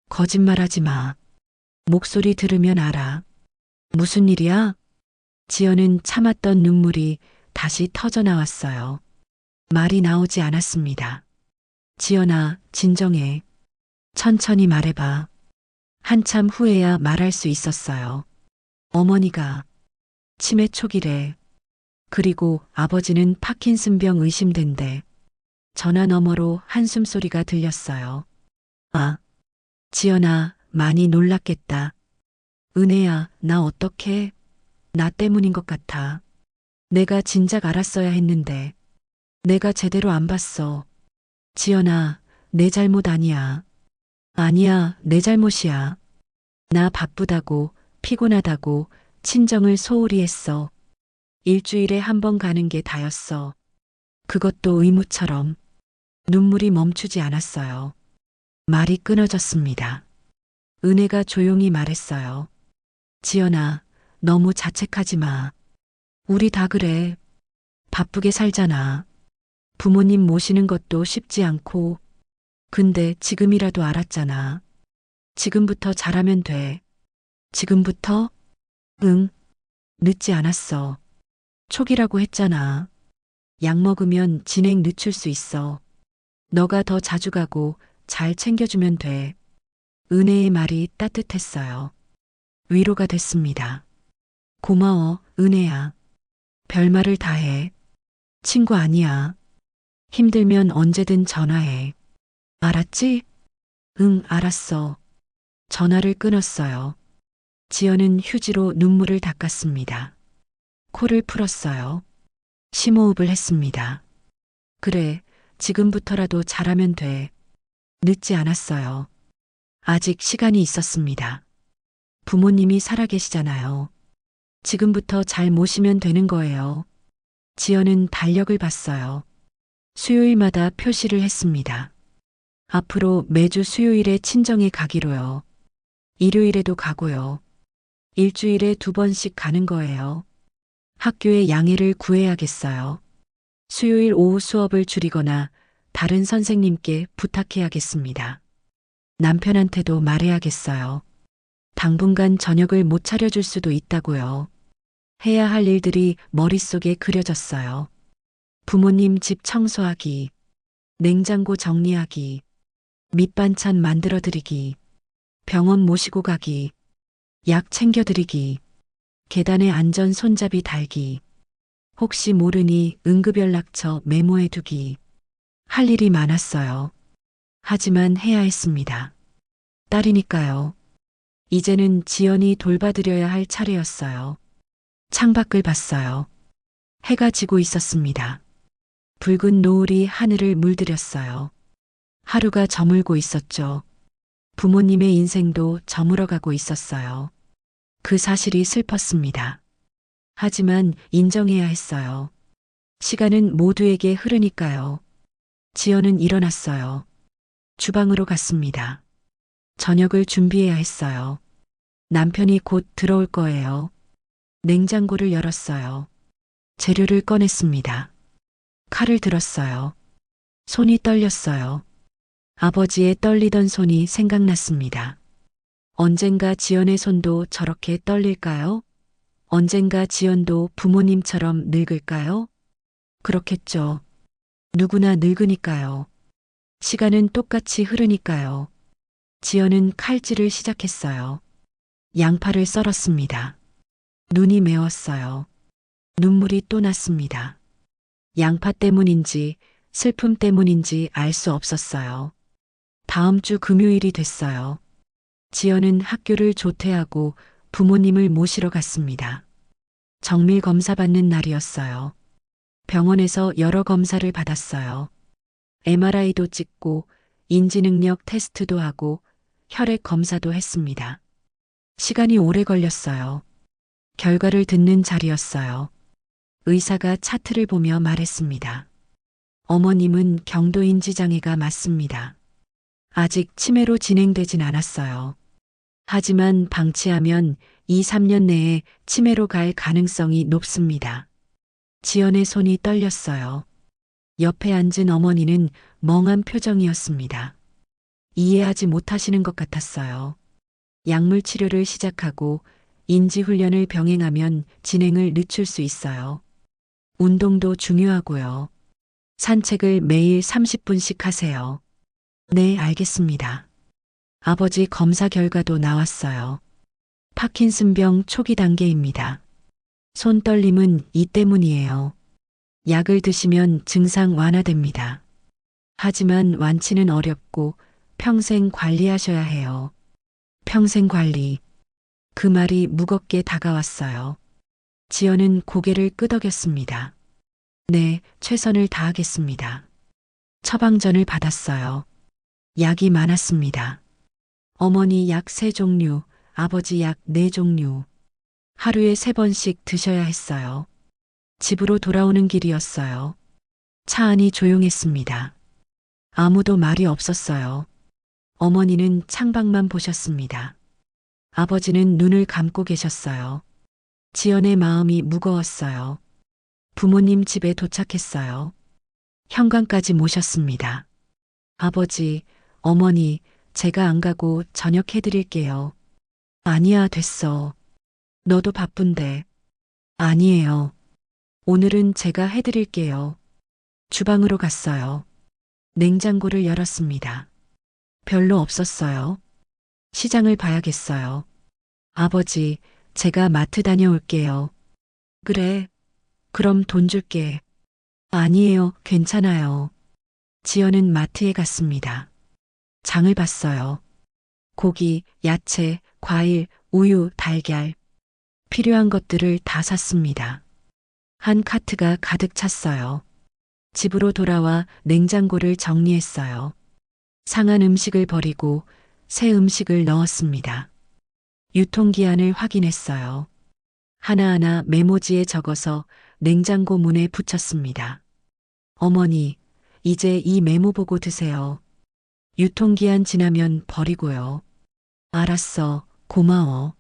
Speaker 2: 거짓말하지 마. 목소리 들으면 알아. 무슨 일이야? 지연은 참았던 눈물이 다시 터져 나왔어요. 말이 나오지 않았습니다. 지연아, 진정해. 천천히 말해봐. 한참 후에야 말할 수 있었어요. 어머니가 치매 초기래. 그리고 아버지는 파킨슨병 의심된대. 전화 너머로 한숨 소리가 들렸어요. 아, 지연아, 많이 놀랐겠다. 은혜야, 나 어떡해? 나 때문인 것 같아. 내가 진작 알았어야 했는데. 내가 제대로 안 봤어. 지연아, 내 잘못 아니야. 아니야, 내 잘못이야. 나 바쁘다고, 피곤하다고, 친정을 소홀히 했어. 일주일에 한 번 가는 게 다였어. 그것도 의무처럼. 눈물이 멈추지 않았어요. 말이 끊어졌습니다. 은혜가 조용히 말했어요. 지연아, 너무 자책하지 마. 우리 다 그래. 바쁘게 살잖아. 부모님 모시는 것도 쉽지 않고. 근데 지금이라도 알았잖아. 지금부터 잘하면 돼. 지금부터 응, 늦지 않았어. 촉이라고 했잖아. 약 먹으면 진행 늦출 수 있어. 너가 더 자주 가고 잘 챙겨주면 돼. 은혜의 말이 따뜻했어요. 위로가 됐습니다. 고마워, 은혜야. 별말을 다 해. 친구 아니야. 힘들면 언제든 전화해. 알았지? 응, 알았어. 전화를 끊었어요. 지연은 휴지로 눈물을 닦았습니다. 코를 풀었어요. 심호흡을 했습니다. 그래, 지금부터라도 잘하면 돼. 늦지 않았어요. 아직 시간이 있었습니다. 부모님이 살아계시잖아요. 지금부터 잘 모시면 되는 거예요. 지연은 달력을 봤어요. 수요일마다 표시를 했습니다. 앞으로 매주 수요일에 친정에 가기로요. 일요일에도 가고요. 일주일에 2번씩 가는 거예요. 학교에 양해를 구해야겠어요. 수요일 오후 수업을 줄이거나 다른 선생님께 부탁해야겠습니다. 남편한테도 말해야겠어요. 당분간 저녁을 못 차려줄 수도 있다고요. 해야 할 일들이 머릿속에 그려졌어요. 부모님 집 청소하기, 냉장고 정리하기, 밑반찬 만들어 드리기, 병원 모시고 가기, 약 챙겨 드리기, 계단에 안전 손잡이 달기, 혹시 모르니 응급연락처 메모해 두기. 할 일이 많았어요. 하지만 해야 했습니다. 딸이니까요. 이제는 지연이 돌봐드려야 할 차례였어요. 창밖을 봤어요. 해가 지고 있었습니다. 붉은 노을이 하늘을 물들였어요. 하루가 저물고 있었죠. 부모님의 인생도 저물어가고 있었어요. 그 사실이 슬펐습니다. 하지만 인정해야 했어요. 시간은 모두에게 흐르니까요. 지연은 일어났어요. 주방으로 갔습니다. 저녁을 준비해야 했어요. 남편이 곧 들어올 거예요. 냉장고를 열었어요. 재료를 꺼냈습니다. 칼을 들었어요. 손이 떨렸어요. 아버지의 떨리던 손이 생각났습니다. 언젠가 지연의 손도 저렇게 떨릴까요? 언젠가 지연도 부모님처럼 늙을까요? 그렇겠죠. 누구나 늙으니까요. 시간은 똑같이 흐르니까요. 지연은 칼질을 시작했어요. 양파를 썰었습니다. 눈이 매웠어요. 눈물이 또 났습니다. 양파 때문인지 슬픔 때문인지 알 수 없었어요. 다음 주 금요일이 됐어요. 지연은 학교를 조퇴하고 부모님을 모시러 갔습니다. 정밀 검사 받는 날이었어요. 병원에서 여러 검사를 받았어요. MRI도 찍고 인지능력 테스트도 하고 혈액 검사도 했습니다. 시간이 오래 걸렸어요. 결과를 듣는 자리였어요. 의사가 차트를 보며 말했습니다. 어머님은 경도인지 장애가 맞습니다. 아직 치매로 진행되진 않았어요. 하지만 방치하면 2, 3년 내에 치매로 갈 가능성이 높습니다. 지연의 손이 떨렸어요. 옆에 앉은 어머니는 멍한 표정이었습니다. 이해하지 못하시는 것 같았어요. 약물 치료를 시작하고 인지훈련을 병행하면 진행을 늦출 수 있어요. 운동도 중요하고요. 산책을 매일 30분씩 하세요. 네, 알겠습니다. 아버지 검사 결과도 나왔어요. 파킨슨병 초기 단계입니다. 손 떨림은 이 때문이에요. 약을 드시면 증상 완화됩니다. 하지만 완치는 어렵고 평생 관리하셔야 해요. 평생 관리. 그 말이 무겁게 다가왔어요. 지연은 고개를 끄덕였습니다. 네, 최선을 다하겠습니다. 처방전을 받았어요. 약이 많았습니다. 어머니 약 3종류, 아버지 약 4종류. 하루에 3번씩 드셔야 했어요. 집으로 돌아오는 길이었어요. 차 안이 조용했습니다. 아무도 말이 없었어요. 어머니는 창밖만 보셨습니다. 아버지는 눈을 감고 계셨어요. 지연의 마음이 무거웠어요. 부모님 집에 도착했어요. 현관까지 모셨습니다. 아버지, 어머니, 제가 안 가고 저녁 해드릴게요. 아니야, 됐어. 너도 바쁜데. 아니에요. 오늘은 제가 해드릴게요. 주방으로 갔어요. 냉장고를 열었습니다. 별로 없었어요. 시장을 봐야겠어요. 아버지, 제가 마트 다녀올게요. 그래, 그럼 돈 줄게. 아니에요, 괜찮아요. 지연은 마트에 갔습니다. 장을 봤어요. 고기, 야채, 과일, 우유, 달걀. 필요한 것들을 다 샀습니다. 한 카트가 가득 찼어요. 집으로 돌아와 냉장고를 정리했어요. 상한 음식을 버리고 새 음식을 넣었습니다. 유통기한을 확인했어요. 하나하나 메모지에 적어서 냉장고 문에 붙였습니다. 어머니, 이제 이 메모 보고 드세요. 유통기한 지나면 버리고요. 알았어, 고마워.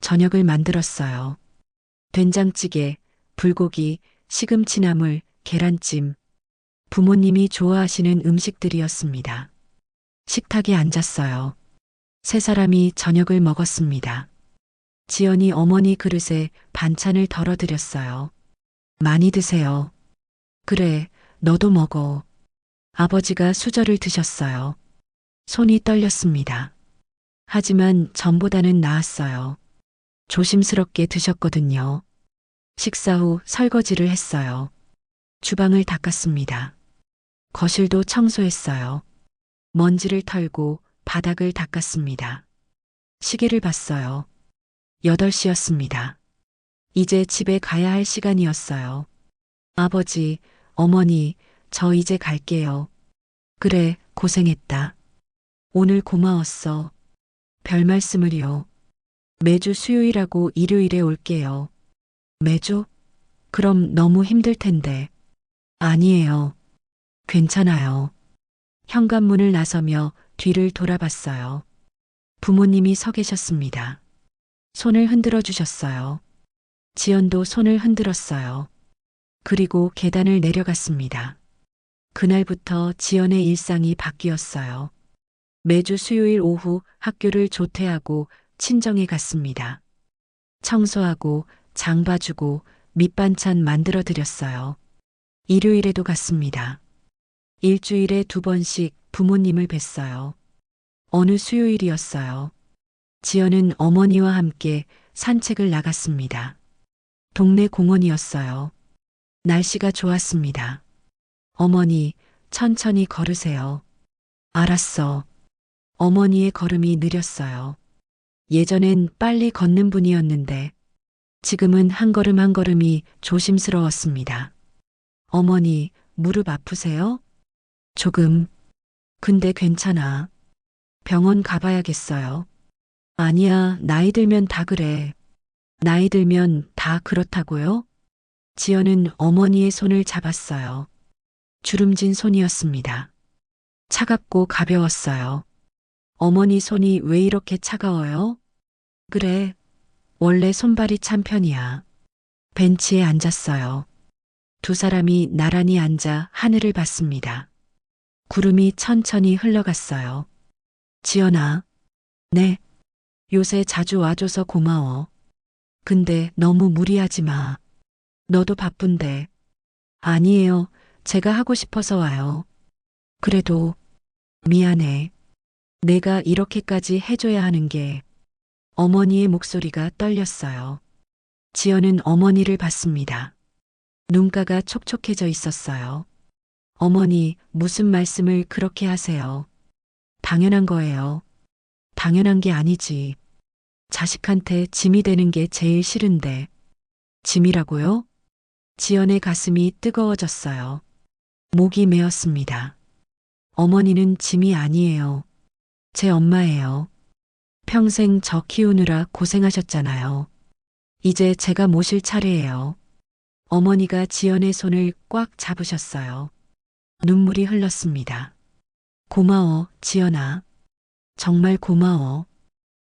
Speaker 2: 저녁을 만들었어요. 된장찌개, 불고기, 시금치나물, 계란찜. 부모님이 좋아하시는 음식들이었습니다. 식탁에 앉았어요. 세 사람이 저녁을 먹었습니다. 지연이 어머니 그릇에 반찬을 덜어드렸어요. 많이 드세요. 그래, 너도 먹어. 아버지가 수저를 드셨어요. 손이 떨렸습니다. 하지만 전보다는 나았어요. 조심스럽게 드셨거든요. 식사 후 설거지를 했어요. 주방을 닦았습니다. 거실도 청소했어요. 먼지를 털고 바닥을 닦았습니다. 시계를 봤어요. 8시였습니다. 이제 집에 가야 할 시간이었어요. 아버지, 어머니, 저 이제 갈게요. 그래, 고생했다. 오늘 고마웠어. 별 말씀을요. 매주 수요일하고 일요일에 올게요. 매주? 그럼 너무 힘들 텐데. 아니에요. 괜찮아요. 현관문을 나서며 뒤를 돌아봤어요. 부모님이 서 계셨습니다. 손을 흔들어 주셨어요. 지연도 손을 흔들었어요. 그리고 계단을 내려갔습니다. 그날부터 지연의 일상이 바뀌었어요. 매주 수요일 오후 학교를 조퇴하고 친정에 갔습니다. 청소하고 장 봐주고 밑반찬 만들어 드렸어요. 일요일에도 갔습니다. 일주일에 2번씩 부모님을 뵀어요. 어느 수요일이었어요. 지연은 어머니와 함께 산책을 나갔습니다. 동네 공원이었어요. 날씨가 좋았습니다. 어머니, 천천히 걸으세요. 알았어. 어머니의 걸음이 느렸어요. 예전엔 빨리 걷는 분이었는데 지금은 한 걸음 한 걸음이 조심스러웠습니다. 어머니, 무릎 아프세요? 조금. 근데 괜찮아. 병원 가봐야겠어요. 아니야, 나이 들면 다 그래. 나이 들면 다 그렇다고요? 지연은 어머니의 손을 잡았어요. 주름진 손이었습니다. 차갑고 가벼웠어요. 어머니 손이 왜 이렇게 차가워요? 그래, 원래 손발이 찬 편이야. 벤치에 앉았어요. 두 사람이 나란히 앉아 하늘을 봤습니다. 구름이 천천히 흘러갔어요. 지연아. 네. 요새 자주 와줘서 고마워. 근데 너무 무리하지 마. 너도 바쁜데. 아니에요. 제가 하고 싶어서 와요. 그래도 미안해. 내가 이렇게까지 해줘야 하는 게. 어머니의 목소리가 떨렸어요. 지연은 어머니를 봤습니다. 눈가가 촉촉해져 있었어요. 어머니, 무슨 말씀을 그렇게 하세요? 당연한 거예요. 당연한 게 아니지. 자식한테 짐이 되는 게 제일 싫은데. 짐이라고요? 지연의 가슴이 뜨거워졌어요. 목이 메었습니다. 어머니는 짐이 아니에요. 제 엄마예요. 평생 저 키우느라 고생하셨잖아요. 이제 제가 모실 차례예요. 어머니가 지연의 손을 꽉 잡으셨어요. 눈물이 흘렀습니다. 고마워, 지연아. 정말 고마워.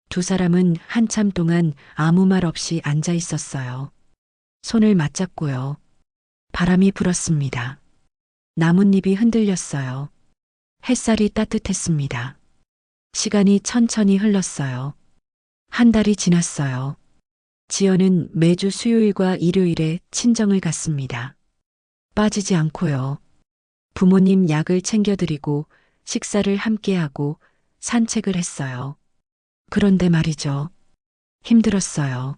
Speaker 2: 두 사람은 한참 동안 아무 말 없이 앉아 있었어요. 손을 맞잡고요. 바람이 불었습니다. 나뭇잎이 흔들렸어요. 햇살이 따뜻했습니다. 시간이 천천히 흘렀어요. 한 달이 지났어요. 지연은 매주 수요일과 일요일에 친정을 갔습니다. 빠지지 않고요. 부모님 약을 챙겨드리고 식사를 함께하고 산책을 했어요. 그런데 말이죠. 힘들었어요.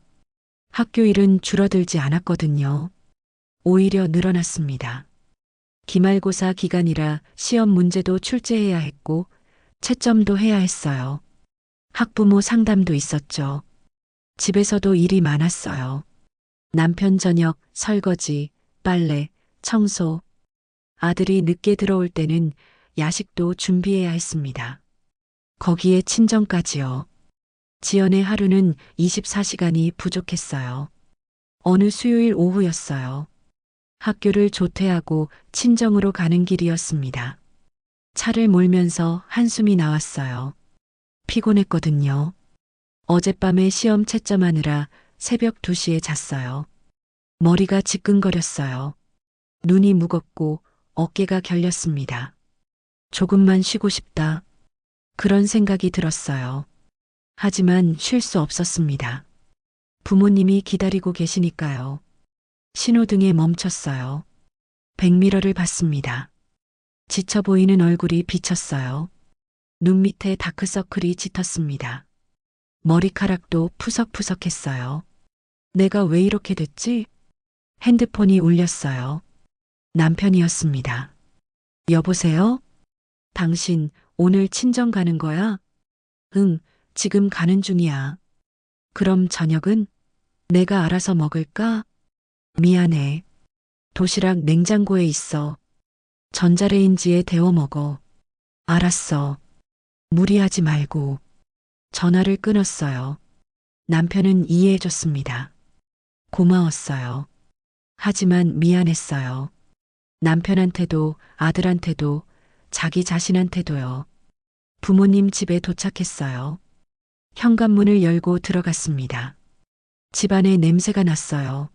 Speaker 2: 학교 일은 줄어들지 않았거든요. 오히려 늘어났습니다. 기말고사 기간이라 시험 문제도 출제해야 했고 채점도 해야 했어요. 학부모 상담도 있었죠. 집에서도 일이 많았어요. 남편 저녁, 설거지, 빨래, 청소. 아들이 늦게 들어올 때는 야식도 준비해야 했습니다. 거기에 친정까지요. 지연의 하루는 24시간이 부족했어요. 어느 수요일 오후였어요. 학교를 조퇴하고 친정으로 가는 길이었습니다. 차를 몰면서 한숨이 나왔어요. 피곤했거든요. 어젯밤에 시험 채점하느라 새벽 2시에 잤어요. 머리가 지끈거렸어요. 눈이 무겁고 어깨가 결렸습니다. 조금만 쉬고 싶다. 그런 생각이 들었어요. 하지만 쉴 수 없었습니다. 부모님이 기다리고 계시니까요. 신호등에 멈췄어요. 백미러를 봤습니다. 지쳐 보이는 얼굴이 비쳤어요. 눈 밑에 다크서클이 짙었습니다. 머리카락도 푸석푸석했어요. 내가 왜 이렇게 됐지? 핸드폰이 울렸어요. 남편이었습니다. 여보세요? 당신 오늘 친정 가는 거야? 응, 지금 가는 중이야. 그럼 저녁은 내가 알아서 먹을까? 미안해. 도시락 냉장고에 있어. 전자레인지에 데워 먹어. 알았어. 무리하지 말고. 전화를 끊었어요. 남편은 이해해줬습니다. 고마웠어요. 하지만 미안했어요. 남편한테도 아들한테도 자기 자신한테도요. 부모님 집에 도착했어요. 현관문을 열고 들어갔습니다. 집안에 냄새가 났어요.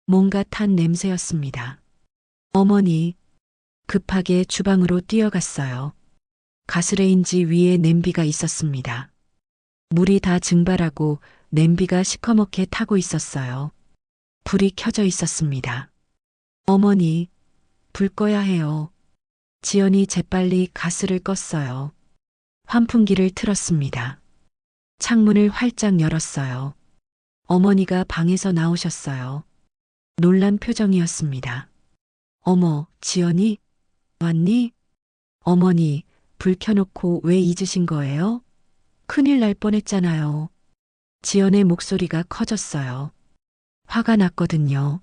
Speaker 2: 뭔가 탄 냄새였습니다. 어머니, 급하게 주방으로 뛰어갔어요. 가스레인지 위에 냄비가 있었습니다. 물이 다 증발하고 냄비가 시커멓게 타고 있었어요. 불이 켜져 있었습니다. 어머니, 불 꺼야 해요. 지연이 재빨리 가스를 껐어요. 환풍기를 틀었습니다. 창문을 활짝 열었어요. 어머니가 방에서 나오셨어요. 놀란 표정이었습니다. 어머, 지연이? 왔니? 어머니, 불 켜놓고 왜 잊으신 거예요? 큰일 날 뻔했잖아요. 지연의 목소리가 커졌어요. 화가 났거든요.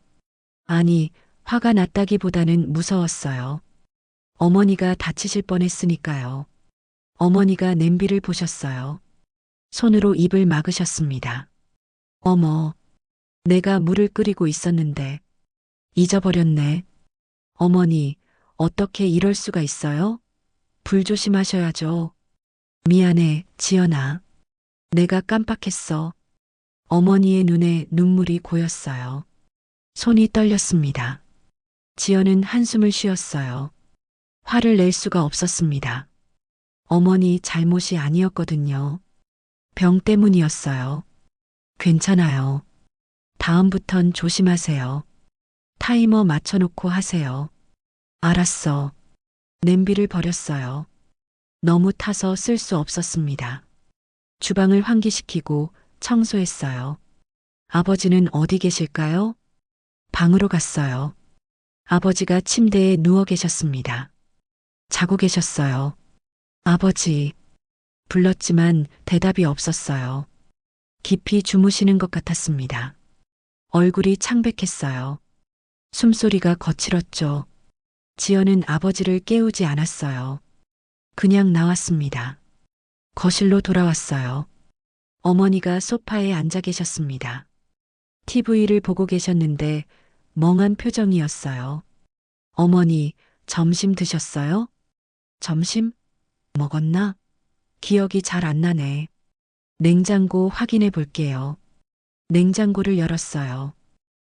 Speaker 2: 아니, 화가 났다기보다는 무서웠어요. 어머니가 다치실 뻔했으니까요. 어머니가 냄비를 보셨어요. 손으로 입을 막으셨습니다. 어머, 내가 물을 끓이고 있었는데 잊어버렸네. 어머니, 어떻게 이럴 수가 있어요? 불 조심하셔야죠. 미안해, 지연아. 내가 깜빡했어. 어머니의 눈에 눈물이 고였어요. 손이 떨렸습니다. 지연은 한숨을 쉬었어요. 화를 낼 수가 없었습니다. 어머니 잘못이 아니었거든요. 병 때문이었어요. 괜찮아요. 다음부턴 조심하세요. 타이머 맞춰놓고 하세요. 알았어. 냄비를 버렸어요. 너무 타서 쓸 수 없었습니다. 주방을 환기시키고 청소했어요. 아버지는 어디 계실까요? 방으로 갔어요. 아버지가 침대에 누워 계셨습니다. 자고 계셨어요. 아버지. 불렀지만 대답이 없었어요. 깊이 주무시는 것 같았습니다. 얼굴이 창백했어요. 숨소리가 거칠었죠. 지연은 아버지를 깨우지 않았어요. 그냥 나왔습니다. 거실로 돌아왔어요. 어머니가 소파에 앉아 계셨습니다. TV를 보고 계셨는데 멍한 표정이었어요. 어머니, 점심 드셨어요? 점심? 먹었나? 기억이 잘 안 나네. 냉장고 확인해 볼게요. 냉장고를 열었어요.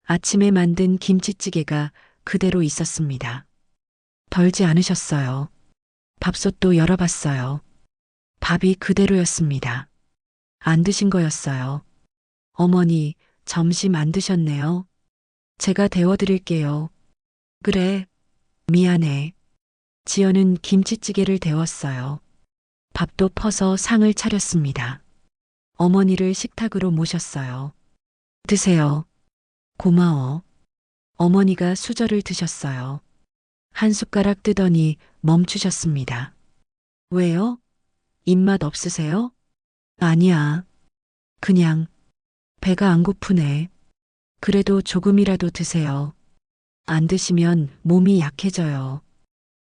Speaker 2: 아침에 만든 김치찌개가 그대로 있었습니다. 덜지 않으셨어요. 밥솥도 열어봤어요. 밥이 그대로였습니다. 안 드신 거였어요. 어머니, 점심 안 드셨네요. 제가 데워드릴게요. 그래, 미안해. 지연은 김치찌개를 데웠어요. 밥도 퍼서 상을 차렸습니다. 어머니를 식탁으로 모셨어요. 드세요. 고마워. 어머니가 수저를 드셨어요. 한 숟가락 뜨더니 멈추셨습니다. 왜요? 입맛 없으세요? 아니야. 그냥 배가 안 고프네. 그래도 조금이라도 드세요. 안 드시면 몸이 약해져요.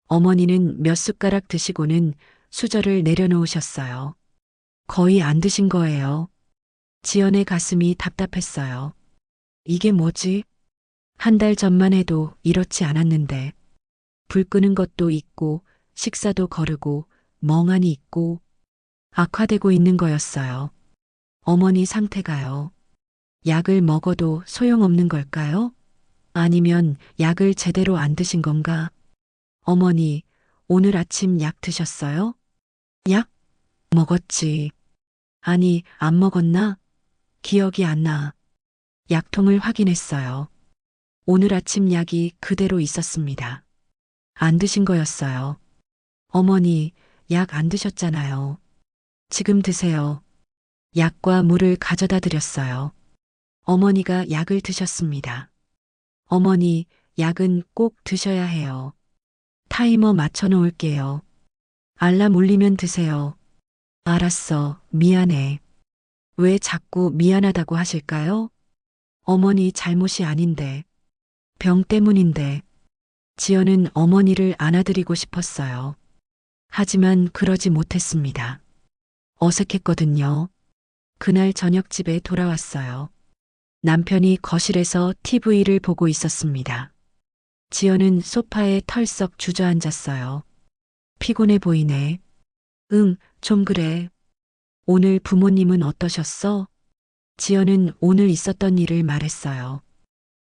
Speaker 2: 어머니는 몇 숟가락 드시고는 수저를 내려놓으셨어요. 거의 안 드신 거예요. 지연의 가슴이 답답했어요. 이게 뭐지? 한 달 전만 해도 이렇지 않았는데. 불 끄는 것도 있고 식사도 거르고 멍하니 있고 악화되고 있는 거였어요. 어머니 상태가요. 약을 먹어도 소용없는 걸까요? 아니면 약을 제대로 안 드신 건가? 어머니, 오늘 아침 약 드셨어요? 약? 먹었지. 아니, 안 먹었나? 기억이 안 나. 약통을 확인했어요. 오늘 아침 약이 그대로 있었습니다. 안 드신 거였어요. 어머니, 약 안 드셨잖아요. 지금 드세요. 약과 물을 가져다 드렸어요. 어머니가 약을 드셨습니다. 어머니, 약은 꼭 드셔야 해요. 타이머 맞춰 놓을게요. 알람 울리면 드세요. 알았어, 미안해. 왜 자꾸 미안하다고 하실까요? 어머니 잘못이 아닌데, 병 때문인데, 지연은 어머니를 안아드리고 싶었어요. 하지만 그러지 못했습니다. 어색했거든요. 그날 저녁 집에 돌아왔어요. 남편이 거실에서 TV를 보고 있었습니다. 지연은 소파에 털썩 주저앉았어요. 피곤해 보이네. 응, 좀 그래. 오늘 부모님은 어떠셨어? 지연은 오늘 있었던 일을 말했어요.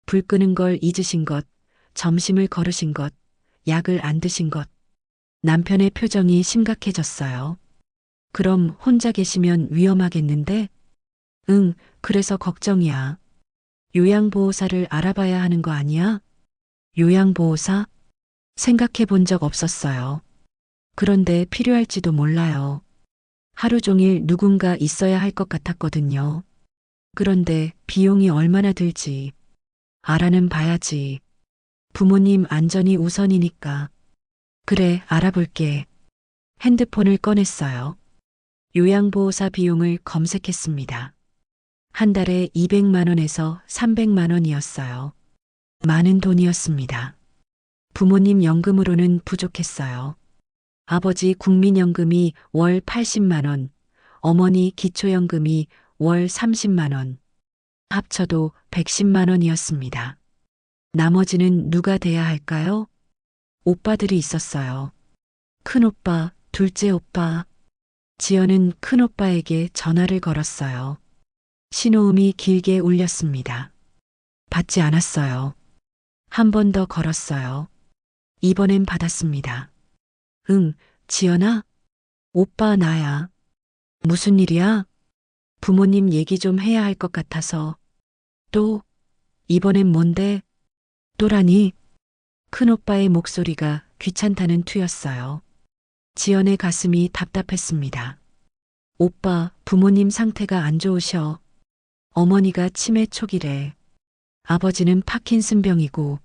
Speaker 2: 불 끄는 걸 잊으신 것, 점심을 거르신 것, 약을 안 드신 것. 남편의 표정이 심각해졌어요. 그럼 혼자 계시면 위험하겠는데? 응, 그래서 걱정이야. 요양보호사를 알아봐야 하는 거 아니야? 요양보호사? 생각해 본 적 없었어요. 그런데 필요할지도 몰라요. 하루 종일 누군가 있어야 할 것 같았거든요. 그런데 비용이 얼마나 들지? 알아는 봐야지. 부모님 안전이 우선이니까. 그래, 알아볼게. 핸드폰을 꺼냈어요. 요양보호사 비용을 검색했습니다. 한 달에 200만 원에서 300만 원이었어요. 많은 돈이었습니다. 부모님 연금으로는 부족했어요. 아버지 국민연금이 월 80만 원, 어머니 기초연금이 월 30만 원, 합쳐도 110만 원이었습니다. 나머지는 누가 돼야 할까요? 오빠들이 있었어요. 큰오빠, 둘째 오빠. 지연은 큰오빠에게 전화를 걸었어요. 신호음이 길게 울렸습니다. 받지 않았어요. 한 번 더 걸었어요. 이번엔 받았습니다. 응, 지연아? 오빠 나야. 무슨 일이야? 부모님 얘기 좀 해야 할 것 같아서. 또? 이번엔 뭔데? 또라니? 큰오빠의 목소리가 귀찮다는 투였어요. 지연의 가슴이 답답했습니다. 오빠, 부모님 상태가 안 좋으셔. 어머니가 치매 초기래. 아버지는 파킨슨병이고.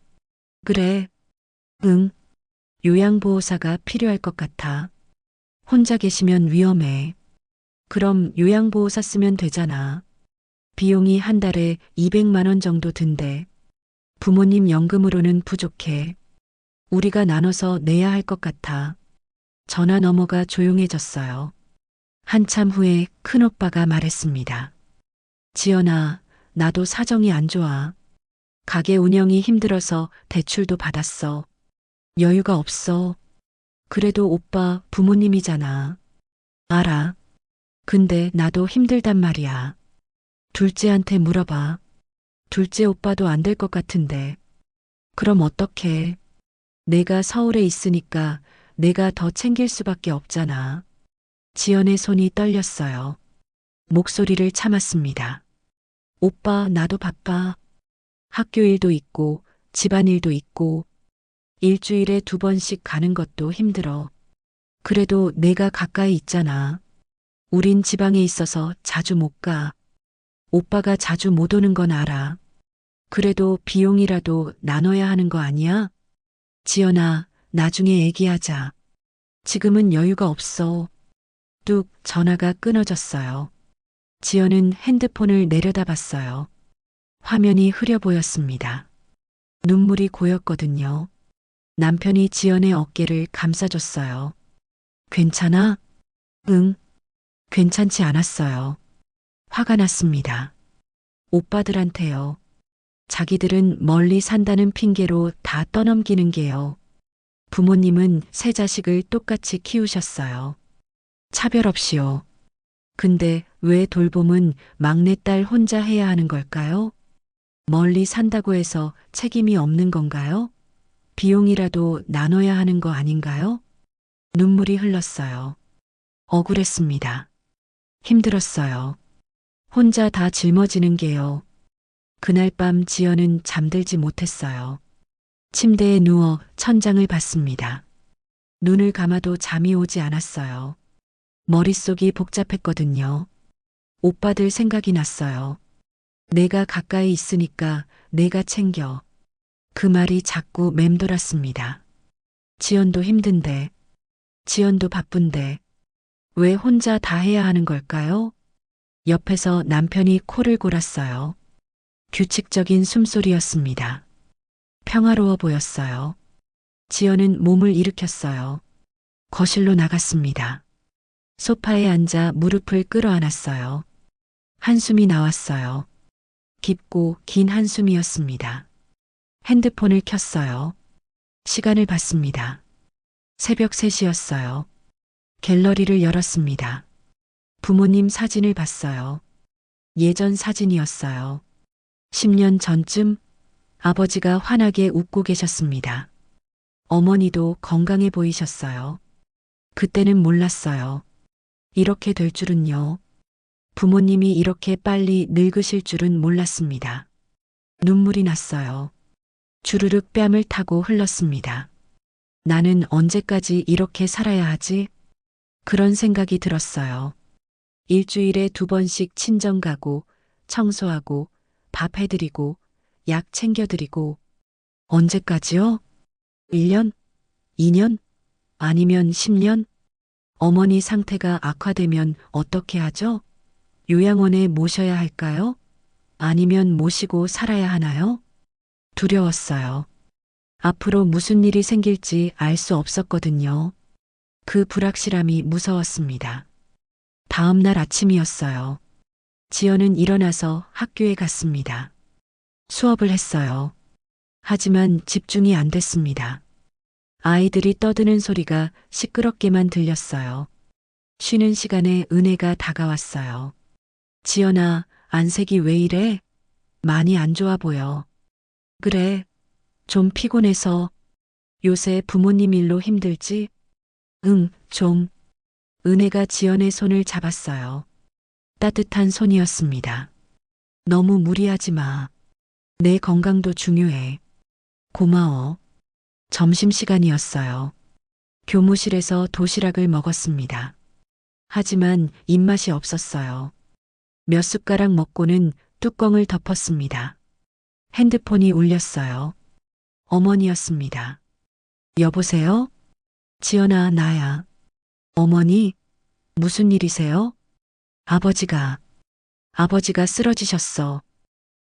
Speaker 2: 그래. 응. 요양보호사가 필요할 것 같아. 혼자 계시면 위험해. 그럼 요양보호사 쓰면 되잖아. 비용이 한 달에 200만 원 정도 든대. 부모님 연금으로는 부족해. 우리가 나눠서 내야 할 것 같아. 전화 너머가 조용해졌어요. 한참 후에 큰오빠가 말했습니다. 지연아, 나도 사정이 안 좋아. 가게 운영이 힘들어서 대출도 받았어. 여유가 없어. 그래도 오빠 부모님이잖아. 알아. 근데 나도 힘들단 말이야. 둘째한테 물어봐. 둘째 오빠도 안 될 것 같은데. 그럼 어떡해? 내가 서울에 있으니까 내가 더 챙길 수밖에 없잖아. 지연의 손이 떨렸어요. 목소리를 참았습니다. 오빠, 나도 바빠. 학교 일도 있고, 집안일도 있고, 일주일에 2번씩 가는 것도 힘들어. 그래도 내가 가까이 있잖아. 우린 지방에 있어서 자주 못 가. 오빠가 자주 못 오는 건 알아. 그래도 비용이라도 나눠야 하는 거 아니야? 지연아, 나중에 얘기하자. 지금은 여유가 없어. 뚝 전화가 끊어졌어요. 지연은 핸드폰을 내려다봤어요. 화면이 흐려 보였습니다. 눈물이 고였거든요. 남편이 지연의 어깨를 감싸줬어요. 괜찮아? 응, 괜찮지 않았어요. 화가 났습니다. 오빠들한테요. 자기들은 멀리 산다는 핑계로 다 떠넘기는 게요. 부모님은 세 자식을 똑같이 키우셨어요. 차별 없이요. 근데 왜 돌봄은 막내딸 혼자 해야 하는 걸까요? 멀리 산다고 해서 책임이 없는 건가요? 비용이라도 나눠야 하는 거 아닌가요? 눈물이 흘렀어요. 억울했습니다. 힘들었어요. 혼자 다 짊어지는 게요. 그날 밤 지연은 잠들지 못했어요. 침대에 누워 천장을 봤습니다. 눈을 감아도 잠이 오지 않았어요. 머릿속이 복잡했거든요. 오빠들 생각이 났어요. 내가 가까이 있으니까 내가 챙겨. 그 말이 자꾸 맴돌았습니다. 지연도 힘든데, 지연도 바쁜데, 왜 혼자 다 해야 하는 걸까요? 옆에서 남편이 코를 골았어요. 규칙적인 숨소리였습니다. 평화로워 보였어요. 지연은 몸을 일으켰어요. 거실로 나갔습니다. 소파에 앉아 무릎을 끌어안았어요. 한숨이 나왔어요. 깊고 긴 한숨이었습니다. 핸드폰을 켰어요. 시간을 봤습니다. 새벽 3시였어요. 갤러리를 열었습니다. 부모님 사진을 봤어요. 예전 사진이었어요. 10년 전쯤 아버지가 환하게 웃고 계셨습니다. 어머니도 건강해 보이셨어요. 그때는 몰랐어요. 이렇게 될 줄은요. 부모님이 이렇게 빨리 늙으실 줄은 몰랐습니다. 눈물이 났어요. 주르륵 뺨을 타고 흘렀습니다. 나는 언제까지 이렇게 살아야 하지? 그런 생각이 들었어요. 일주일에 2번씩 친정 가고, 청소하고, 밥 해드리고, 약 챙겨드리고, 언제까지요? 1년? 2년? 아니면 10년? 어머니 상태가 악화되면 어떻게 하죠? 요양원에 모셔야 할까요? 아니면 모시고 살아야 하나요? 두려웠어요. 앞으로 무슨 일이 생길지 알 수 없었거든요. 그 불확실함이 무서웠습니다. 다음 날 아침이었어요. 지연은 일어나서 학교에 갔습니다. 수업을 했어요. 하지만 집중이 안 됐습니다. 아이들이 떠드는 소리가 시끄럽게만 들렸어요. 쉬는 시간에 은혜가 다가왔어요. 지연아, 안색이 왜 이래? 많이 안 좋아 보여. 그래, 좀 피곤해서. 요새 부모님 일로 힘들지? 응, 좀. 은혜가 지연의 손을 잡았어요. 따뜻한 손이었습니다. 너무 무리하지 마. 내 건강도 중요해. 고마워. 점심시간이었어요. 교무실에서 도시락을 먹었습니다. 하지만 입맛이 없었어요. 몇 숟가락 먹고는 뚜껑을 덮었습니다. 핸드폰이 울렸어요. 어머니였습니다. 여보세요? 지연아, 나야. 어머니, 무슨 일이세요? 아버지가 쓰러지셨어.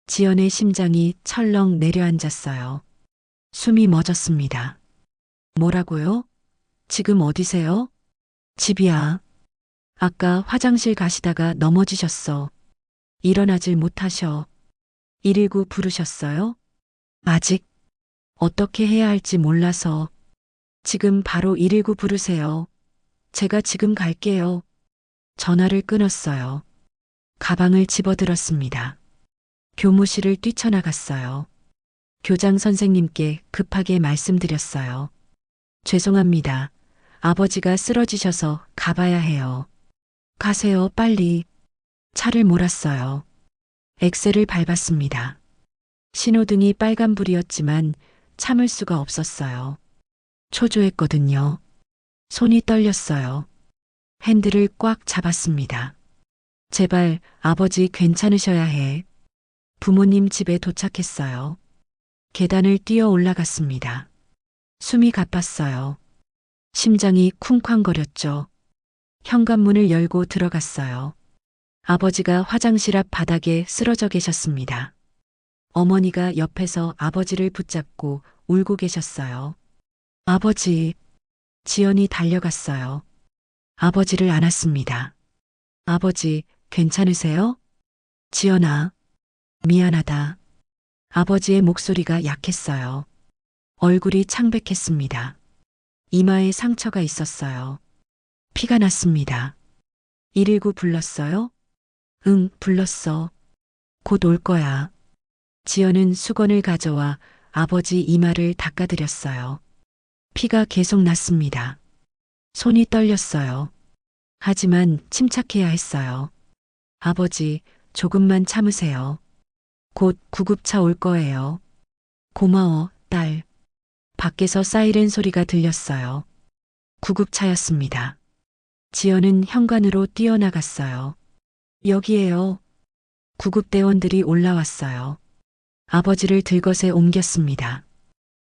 Speaker 2: 지연의 심장이 철렁 내려앉았어요. 숨이 멎었습니다. 뭐라고요? 지금 어디세요? 집이야. 아까 화장실 가시다가 넘어지셨어. 일어나질 못하셔. 119 부르셨어요? 아직 어떻게 해야 할지 몰라서. 지금 바로 119 부르세요. 제가 지금 갈게요. 전화를 끊었어요. 가방을 집어들었습니다. 교무실을 뛰쳐나갔어요. 교장 선생님께 급하게 말씀드렸어요. 죄송합니다. 아버지가 쓰러지셔서 가봐야 해요. 가세요, 빨리. 차를 몰았어요. 엑셀을 밟았습니다. 신호등이 빨간불이었지만 참을 수가 없었어요. 초조했거든요. 손이 떨렸어요. 핸들을 꽉 잡았습니다. 제발 아버지 괜찮으셔야 해. 부모님 집에 도착했어요. 계단을 뛰어 올라갔습니다. 숨이 가빴어요. 심장이 쿵쾅거렸죠. 현관문을 열고 들어갔어요. 아버지가 화장실 앞 바닥에 쓰러져 계셨습니다. 어머니가 옆에서 아버지를 붙잡고 울고 계셨어요. 아버지, 지연이 달려갔어요. 아버지를 안았습니다. 아버지, 괜찮으세요? 지연아, 미안하다. 아버지의 목소리가 약했어요. 얼굴이 창백했습니다. 이마에 상처가 있었어요. 피가 났습니다. 119 불렀어요? 응, 불렀어. 곧 올 거야. 지연은 수건을 가져와 아버지 이마를 닦아드렸어요. 피가 계속 났습니다. 손이 떨렸어요. 하지만 침착해야 했어요. 아버지, 조금만 참으세요. 곧 구급차 올 거예요. 고마워, 딸. 밖에서 사이렌 소리가 들렸어요. 구급차였습니다. 지연은 현관으로 뛰어나갔어요. 여기에요. 구급대원들이 올라왔어요. 아버지를 들것에 옮겼습니다.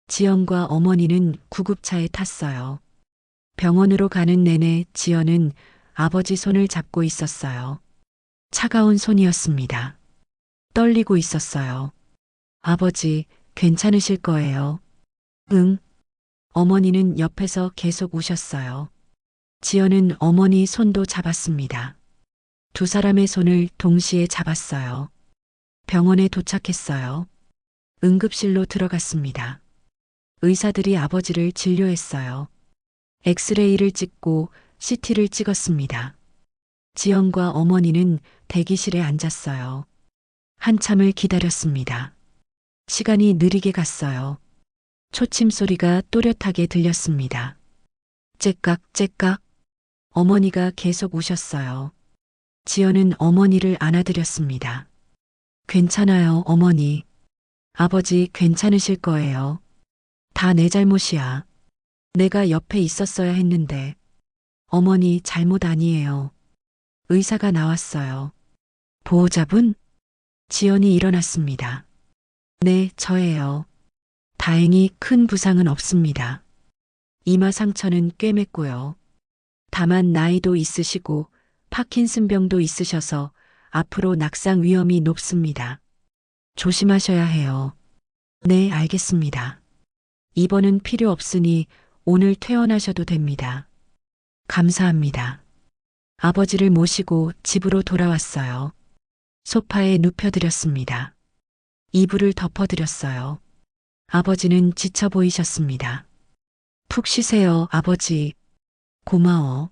Speaker 2: 지연과 어머니는 구급차에 탔어요. 병원으로 가는 내내 지연은 아버지 손을 잡고 있었어요. 차가운 손이었습니다. 떨리고 있었어요. 아버지, 괜찮으실 거예요. 응. 어머니는 옆에서 계속 우셨어요. 지연은 어머니 손도 잡았습니다. 두 사람의 손을 동시에 잡았어요. 병원에 도착했어요. 응급실로 들어갔습니다. 의사들이 아버지를 진료했어요. 엑스레이를 찍고 CT를 찍었습니다. 지연과 어머니는 대기실에 앉았어요. 한참을 기다렸습니다. 시간이 느리게 갔어요. 초침 소리가 또렷하게 들렸습니다. 째깍 째깍. 어머니가 계속 우셨어요. 지연은 어머니를 안아드렸습니다. 괜찮아요, 어머니. 아버지 괜찮으실 거예요. 다 내 잘못이야. 내가 옆에 있었어야 했는데. 어머니 잘못 아니에요. 의사가 나왔어요. 보호자분? 지연이 일어났습니다. 네, 저예요. 다행히 큰 부상은 없습니다. 이마 상처는 꽤 맺고요. 다만 나이도 있으시고 파킨슨병도 있으셔서 앞으로 낙상 위험이 높습니다. 조심하셔야 해요. 네, 알겠습니다. 입원은 필요 없으니 오늘 퇴원하셔도 됩니다. 감사합니다. 아버지를 모시고 집으로 돌아왔어요. 소파에 눕혀드렸습니다. 이불을 덮어드렸어요. 아버지는 지쳐 보이셨습니다. 푹 쉬세요, 아버지. 고마워.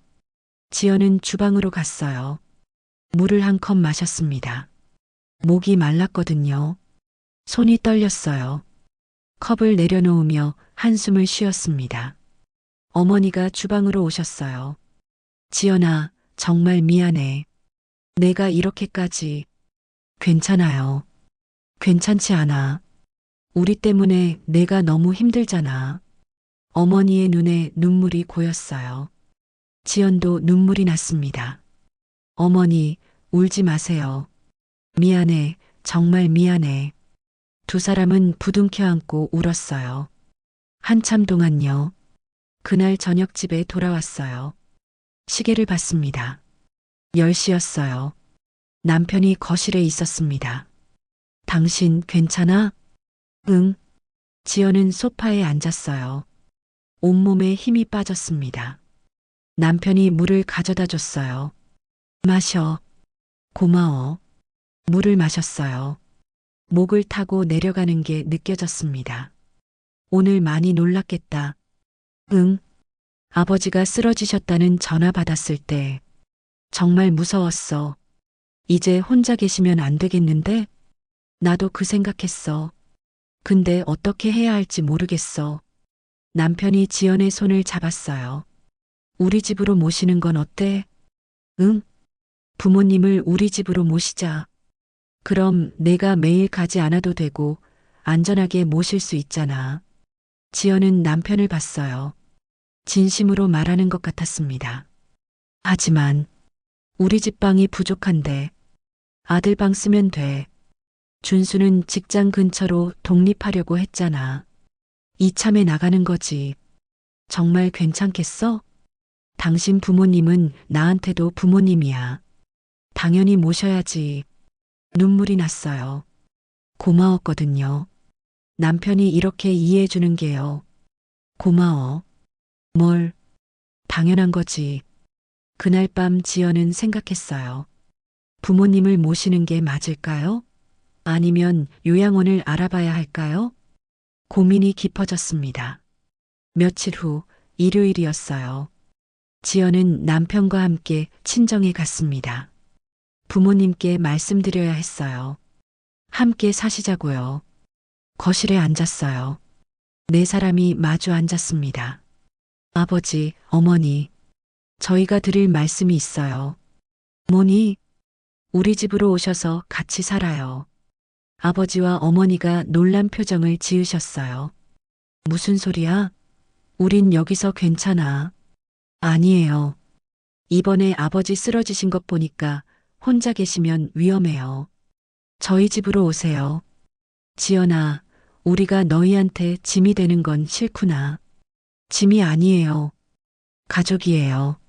Speaker 2: 지연은 주방으로 갔어요. 물을 한 컵 마셨습니다. 목이 말랐거든요. 손이 떨렸어요. 컵을 내려놓으며 한숨을 쉬었습니다. 어머니가 주방으로 오셨어요. 지연아, 정말 미안해. 내가 이렇게까지. 괜찮아요. 괜찮지 않아. 우리 때문에 내가 너무 힘들잖아. 어머니의 눈에 눈물이 고였어요. 지연도 눈물이 났습니다. 어머니, 울지 마세요. 미안해, 정말 미안해. 두 사람은 부둥켜 안고 울었어요. 한참 동안요. 그날 저녁 집에 돌아왔어요. 시계를 봤습니다. 10시였어요. 남편이 거실에 있었습니다. 당신 괜찮아? 응. 지연은 소파에 앉았어요. 온몸에 힘이 빠졌습니다. 남편이 물을 가져다 줬어요. 마셔. 고마워. 물을 마셨어요. 목을 타고 내려가는 게 느껴졌습니다. 오늘 많이 놀랐겠다. 응. 아버지가 쓰러지셨다는 전화 받았을 때 정말 무서웠어. 이제 혼자 계시면 안 되겠는데? 나도 그 생각했어. 근데 어떻게 해야 할지 모르겠어. 남편이 지연의 손을 잡았어요. 우리 집으로 모시는 건 어때? 응? 부모님을 우리 집으로 모시자. 그럼 내가 매일 가지 않아도 되고 안전하게 모실 수 있잖아. 지연은 남편을 봤어요. 진심으로 말하는 것 같았습니다. 하지만 우리 집 방이 부족한데 아들 방 쓰면 돼. 준수는 직장 근처로 독립하려고 했잖아. 이참에 나가는 거지. 정말 괜찮겠어? 당신 부모님은 나한테도 부모님이야. 당연히 모셔야지. 눈물이 났어요. 고마웠거든요. 남편이 이렇게 이해해 주는 게요. 고마워. 뭘, 당연한 거지. 그날 밤 지연은 생각했어요. 부모님을 모시는 게 맞을까요? 아니면 요양원을 알아봐야 할까요? 고민이 깊어졌습니다. 며칠 후 일요일이었어요. 지연은 남편과 함께 친정에 갔습니다. 부모님께 말씀드려야 했어요. 함께 사시자고요. 거실에 앉았어요. 네 사람이 마주 앉았습니다. 아버지, 어머니, 저희가 드릴 말씀이 있어요. 어머니, 우리 집으로 오셔서 같이 살아요. 아버지와 어머니가 놀란 표정을 지으셨어요. 무슨 소리야? 우린 여기서 괜찮아. 아니에요. 이번에 아버지 쓰러지신 것 보니까 혼자 계시면 위험해요. 저희 집으로 오세요. 지연아, 우리가 너희한테 짐이 되는 건 싫구나. 짐이 아니에요. 가족이에요.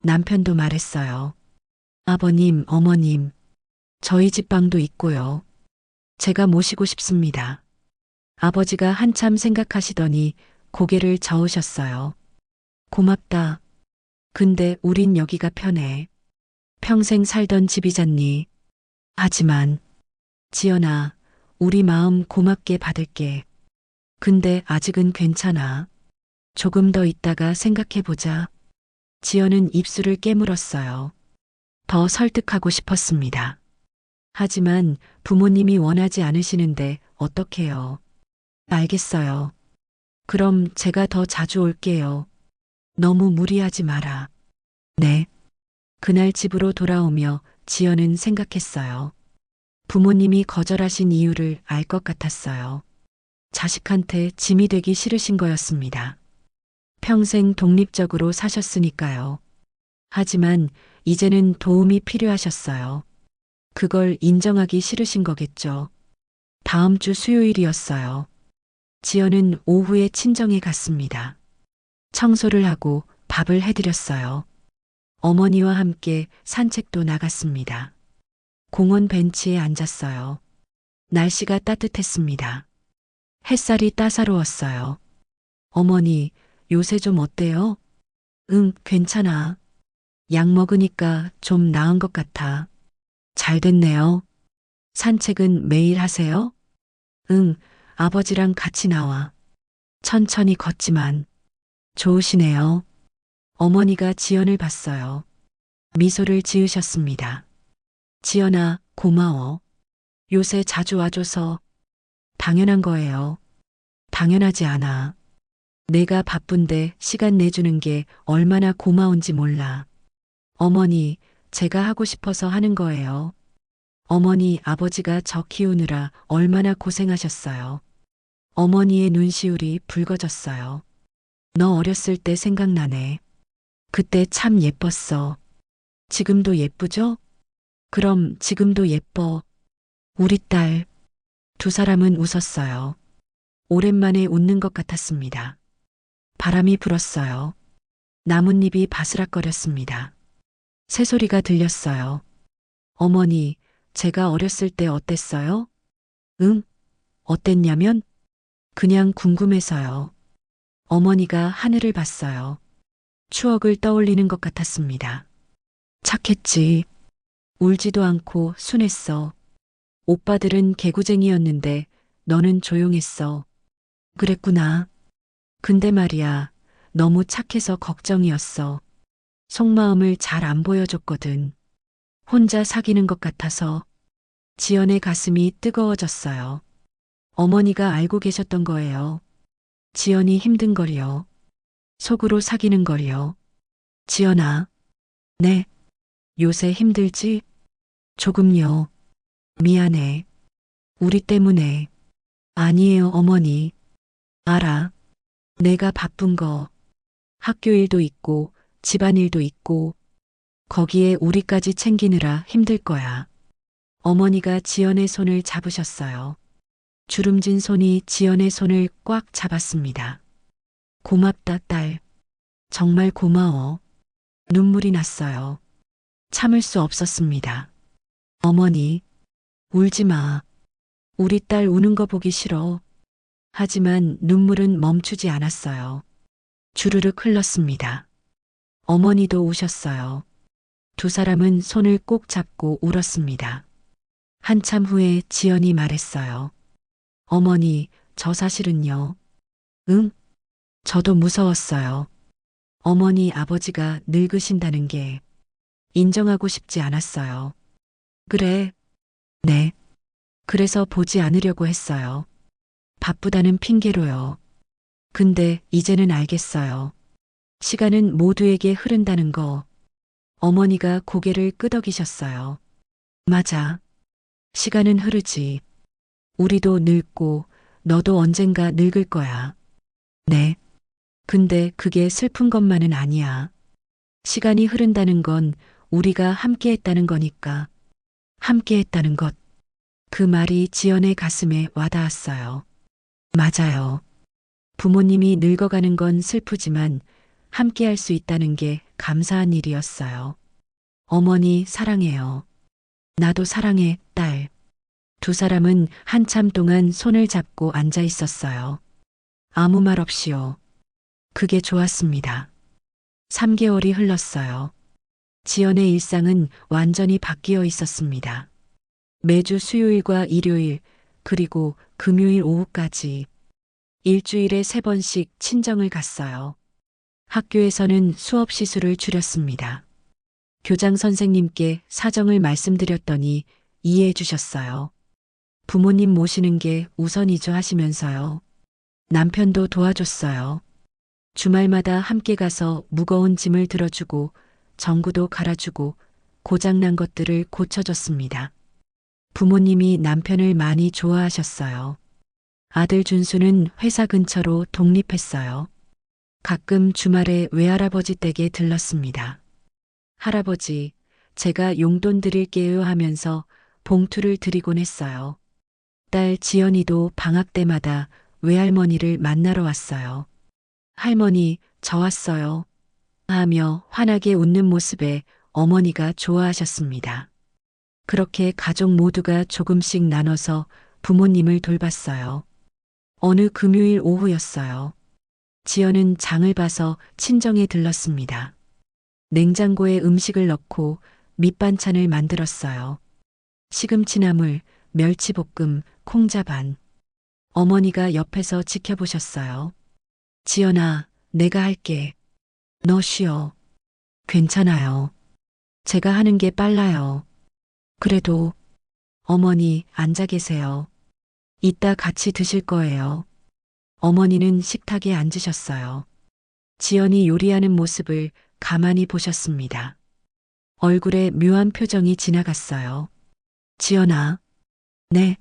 Speaker 2: 남편도 말했어요. 아버님, 어머님, 저희 집 방도 있고요. 제가 모시고 싶습니다. 아버지가 한참 생각하시더니 고개를 저으셨어요. 고맙다. 근데 우린 여기가 편해. 평생 살던 집이잖니. 하지만, 지연아, 우리 마음 고맙게 받을게. 근데 아직은 괜찮아. 조금 더 있다가 생각해보자. 지연은 입술을 깨물었어요. 더 설득하고 싶었습니다. 하지만 부모님이 원하지 않으시는데 어떡해요. 알겠어요. 그럼 제가 더 자주 올게요. 너무 무리하지 마라. 네. 그날 집으로 돌아오며 지연은 생각했어요. 부모님이 거절하신 이유를 알 것 같았어요. 자식한테 짐이 되기 싫으신 거였습니다. 평생 독립적으로 사셨으니까요. 하지만 이제는 도움이 필요하셨어요. 그걸 인정하기 싫으신 거겠죠. 다음 주 수요일이었어요. 지연은 오후에 친정에 갔습니다. 청소를 하고 밥을 해드렸어요. 어머니와 함께 산책도 나갔습니다. 공원 벤치에 앉았어요. 날씨가 따뜻했습니다. 햇살이 따사로웠어요. 어머니, 요새 좀 어때요? 응, 괜찮아. 약 먹으니까 좀 나은 것 같아. 잘 됐네요. 산책은 매일 하세요? 응, 아버지랑 같이 나와. 천천히 걷지만. 좋으시네요. 어머니가 지연을 봤어요. 미소를 지으셨습니다. 지연아, 고마워. 요새 자주 와줘서 당연한 거예요. 당연하지 않아. 내가 바쁜데 시간 내주는 게 얼마나 고마운지 몰라. 어머니, 제가 하고 싶어서 하는 거예요. 어머니, 아버지가 저 키우느라 얼마나 고생하셨어요. 어머니의 눈시울이 붉어졌어요. 너 어렸을 때 생각나네. 그때 참 예뻤어. 지금도 예쁘죠? 그럼 지금도 예뻐. 우리 딸. 두 사람은 웃었어요. 오랜만에 웃는 것 같았습니다. 바람이 불었어요. 나뭇잎이 바스락거렸습니다. 새소리가 들렸어요. 어머니, 제가 어렸을 때 어땠어요? 응? 어땠냐면? 그냥 궁금해서요. 어머니가 하늘을 봤어요. 추억을 떠올리는 것 같았습니다. 착했지. 울지도 않고 순했어. 오빠들은 개구쟁이였는데 너는 조용했어. 그랬구나. 근데 말이야, 너무 착해서 걱정이었어. 속마음을 잘 안 보여줬거든. 혼자 사귀는 것 같아서. 지연의 가슴이 뜨거워졌어요. 어머니가 알고 계셨던 거예요. 지연이 힘든 걸요. 속으로 사귀는 걸요. 지연아. 네. 요새 힘들지? 조금요. 미안해. 우리 때문에. 아니에요, 어머니. 알아. 내가 바쁜 거. 학교 일도 있고, 집안일도 있고, 거기에 우리까지 챙기느라 힘들 거야. 어머니가 지연의 손을 잡으셨어요. 주름진 손이 지연의 손을 꽉 잡았습니다. 고맙다, 딸. 정말 고마워. 눈물이 났어요. 참을 수 없었습니다. 어머니, 울지 마. 우리 딸 우는 거 보기 싫어. 하지만 눈물은 멈추지 않았어요. 주르륵 흘렀습니다. 어머니도 우셨어요. 두 사람은 손을 꼭 잡고 울었습니다. 한참 후에 지연이 말했어요. 어머니, 저 사실은요. 응? 저도 무서웠어요. 어머니 아버지가 늙으신다는 게 인정하고 싶지 않았어요. 그래. 네. 그래서 보지 않으려고 했어요. 바쁘다는 핑계로요. 근데 이제는 알겠어요. 시간은 모두에게 흐른다는 거. 어머니가 고개를 끄덕이셨어요. 맞아. 시간은 흐르지. 우리도 늙고 너도 언젠가 늙을 거야. 네. 근데 그게 슬픈 것만은 아니야. 시간이 흐른다는 건 우리가 함께 했다는 거니까. 함께 했다는 것. 그 말이 지연의 가슴에 와닿았어요. 맞아요. 부모님이 늙어가는 건 슬프지만 함께 할 수 있다는 게 감사한 일이었어요. 어머니 사랑해요. 나도 사랑해, 딸. 두 사람은 한참 동안 손을 잡고 앉아 있었어요. 아무 말 없이요. 그게 좋았습니다. 3개월이 흘렀어요. 지연의 일상은 완전히 바뀌어 있었습니다. 매주 수요일과 일요일, 그리고 금요일 오후까지 일주일에 3번씩 친정을 갔어요. 학교에서는 수업 시수를 줄였습니다. 교장 선생님께 사정을 말씀드렸더니 이해해 주셨어요. 부모님 모시는 게 우선이죠 하시면서요. 남편도 도와줬어요. 주말마다 함께 가서 무거운 짐을 들어주고 전구도 갈아주고 고장난 것들을 고쳐줬습니다. 부모님이 남편을 많이 좋아하셨어요. 아들 준수는 회사 근처로 독립했어요. 가끔 주말에 외할아버지 댁에 들렀습니다. 할아버지, 제가 용돈 드릴게요 하면서 봉투를 드리곤 했어요. 딸 지연이도 방학 때마다 외할머니를 만나러 왔어요. 할머니, 저 왔어요. 하며 환하게 웃는 모습에 어머니가 좋아하셨습니다. 그렇게 가족 모두가 조금씩 나눠서 부모님을 돌봤어요. 어느 금요일 오후였어요. 지연은 장을 봐서 친정에 들렀습니다. 냉장고에 음식을 넣고 밑반찬을 만들었어요. 시금치나물, 멸치볶음, 콩자반. 어머니가 옆에서 지켜보셨어요. 지연아, 내가 할게. 너 쉬어. 괜찮아요. 제가 하는 게 빨라요. 그래도 어머니 앉아 계세요. 이따 같이 드실 거예요. 어머니는 식탁에 앉으셨어요. 지연이 요리하는 모습을 가만히 보셨습니다. 얼굴에 묘한 표정이 지나갔어요. 지연아, 네,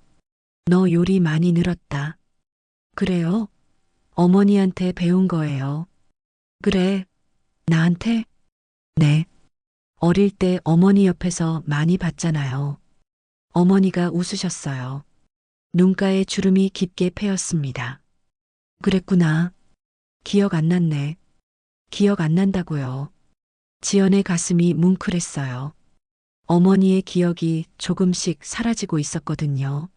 Speaker 2: 너 요리 많이 늘었다. 그래요? 어머니한테 배운 거예요. 그래, 나한테? 네. 어릴 때 어머니 옆에서 많이 봤잖아요. 어머니가 웃으셨어요. 눈가에 주름이 깊게 패였습니다. 그랬구나. 기억 안 났네. 기억 안 난다고요. 지연의 가슴이 뭉클했어요. 어머니의 기억이 조금씩 사라지고 있었거든요.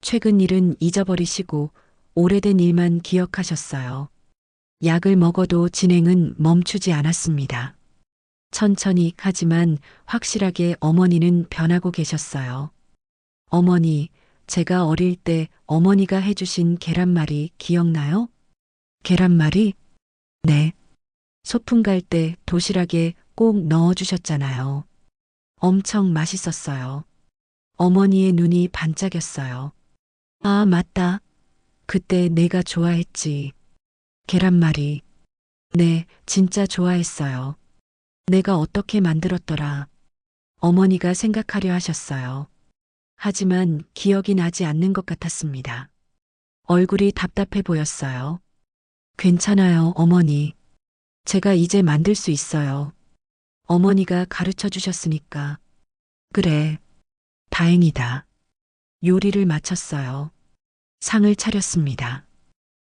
Speaker 2: 최근 일은 잊어버리시고 오래된 일만 기억하셨어요. 약을 먹어도 진행은 멈추지 않았습니다. 천천히 하지만 확실하게 어머니는 변하고 계셨어요. 어머니, 제가 어릴 때 어머니가 해주신 계란말이 기억나요? 계란말이? 네. 소풍 갈 때 도시락에 꼭 넣어주셨잖아요. 엄청 맛있었어요. 어머니의 눈이 반짝였어요. 아, 맞다. 그때 내가 좋아했지. 계란말이. 네, 진짜 좋아했어요. 내가 어떻게 만들었더라. 어머니가 생각하려 하셨어요. 하지만 기억이 나지 않는 것 같았습니다. 얼굴이 답답해 보였어요. 괜찮아요, 어머니. 제가 이제 만들 수 있어요. 어머니가 가르쳐 주셨으니까. 그래, 다행이다. 요리를 마쳤어요. 상을 차렸습니다.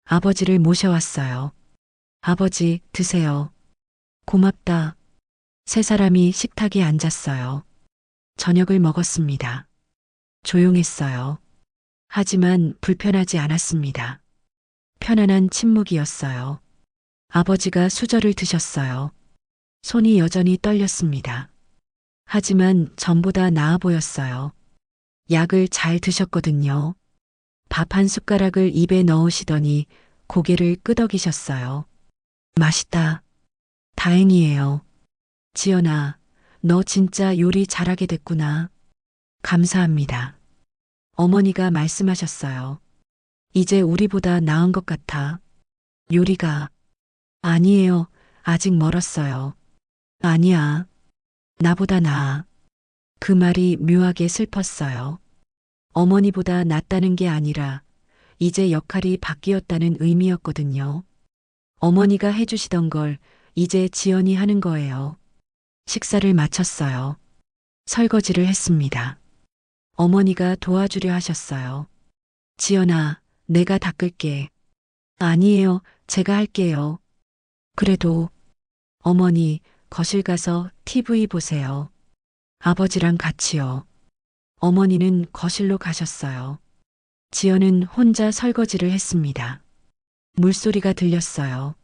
Speaker 2: 아버지를 모셔왔어요. 아버지, 드세요. 고맙다. 세 사람이 식탁에 앉았어요. 저녁을 먹었습니다. 조용했어요. 하지만 불편하지 않았습니다. 편안한 침묵이었어요. 아버지가 수저를 드셨어요. 손이 여전히 떨렸습니다. 하지만 전보다 나아 보였어요. 약을 잘 드셨거든요. 밥 한 숟가락을 입에 넣으시더니 고개를 끄덕이셨어요. 맛있다. 다행이에요. 지연아, 너 진짜 요리 잘하게 됐구나. 감사합니다. 어머니가 말씀하셨어요. 이제 우리보다 나은 것 같아. 요리가. 아니에요. 아직 멀었어요. 아니야. 나보다 나아. 그 말이 묘하게 슬펐어요. 어머니보다 낫다는 게 아니라 이제 역할이 바뀌었다는 의미였거든요. 어머니가 해주시던 걸 이제 지연이 하는 거예요. 식사를 마쳤어요. 설거지를 했습니다. 어머니가 도와주려 하셨어요. 지연아, 내가 닦을게. 아니에요. 제가 할게요. 그래도 어머니 거실 가서 TV 보세요. 아버지랑 같이요. 어머니는 거실로 가셨어요. 지연은 혼자 설거지를 했습니다. 물소리가 들렸어요.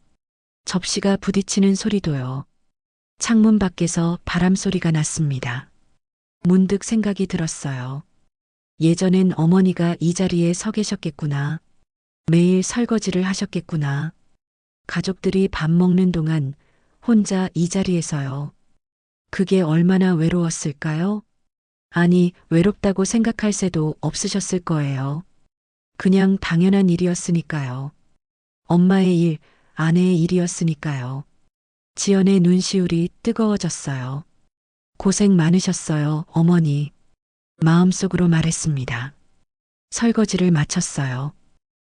Speaker 2: 접시가 부딪히는 소리도요. 창문 밖에서 바람 소리가 났습니다. 문득 생각이 들었어요. 예전엔 어머니가 이 자리에 서 계셨겠구나. 매일 설거지를 하셨겠구나. 가족들이 밥 먹는 동안 혼자 이 자리에서요. 그게 얼마나 외로웠을까요? 아니, 외롭다고 생각할 새도 없으셨을 거예요. 그냥 당연한 일이었으니까요. 엄마의 일, 아내의 일이었으니까요. 지연의 눈시울이 뜨거워졌어요. 고생 많으셨어요, 어머니. 마음속으로 말했습니다. 설거지를 마쳤어요.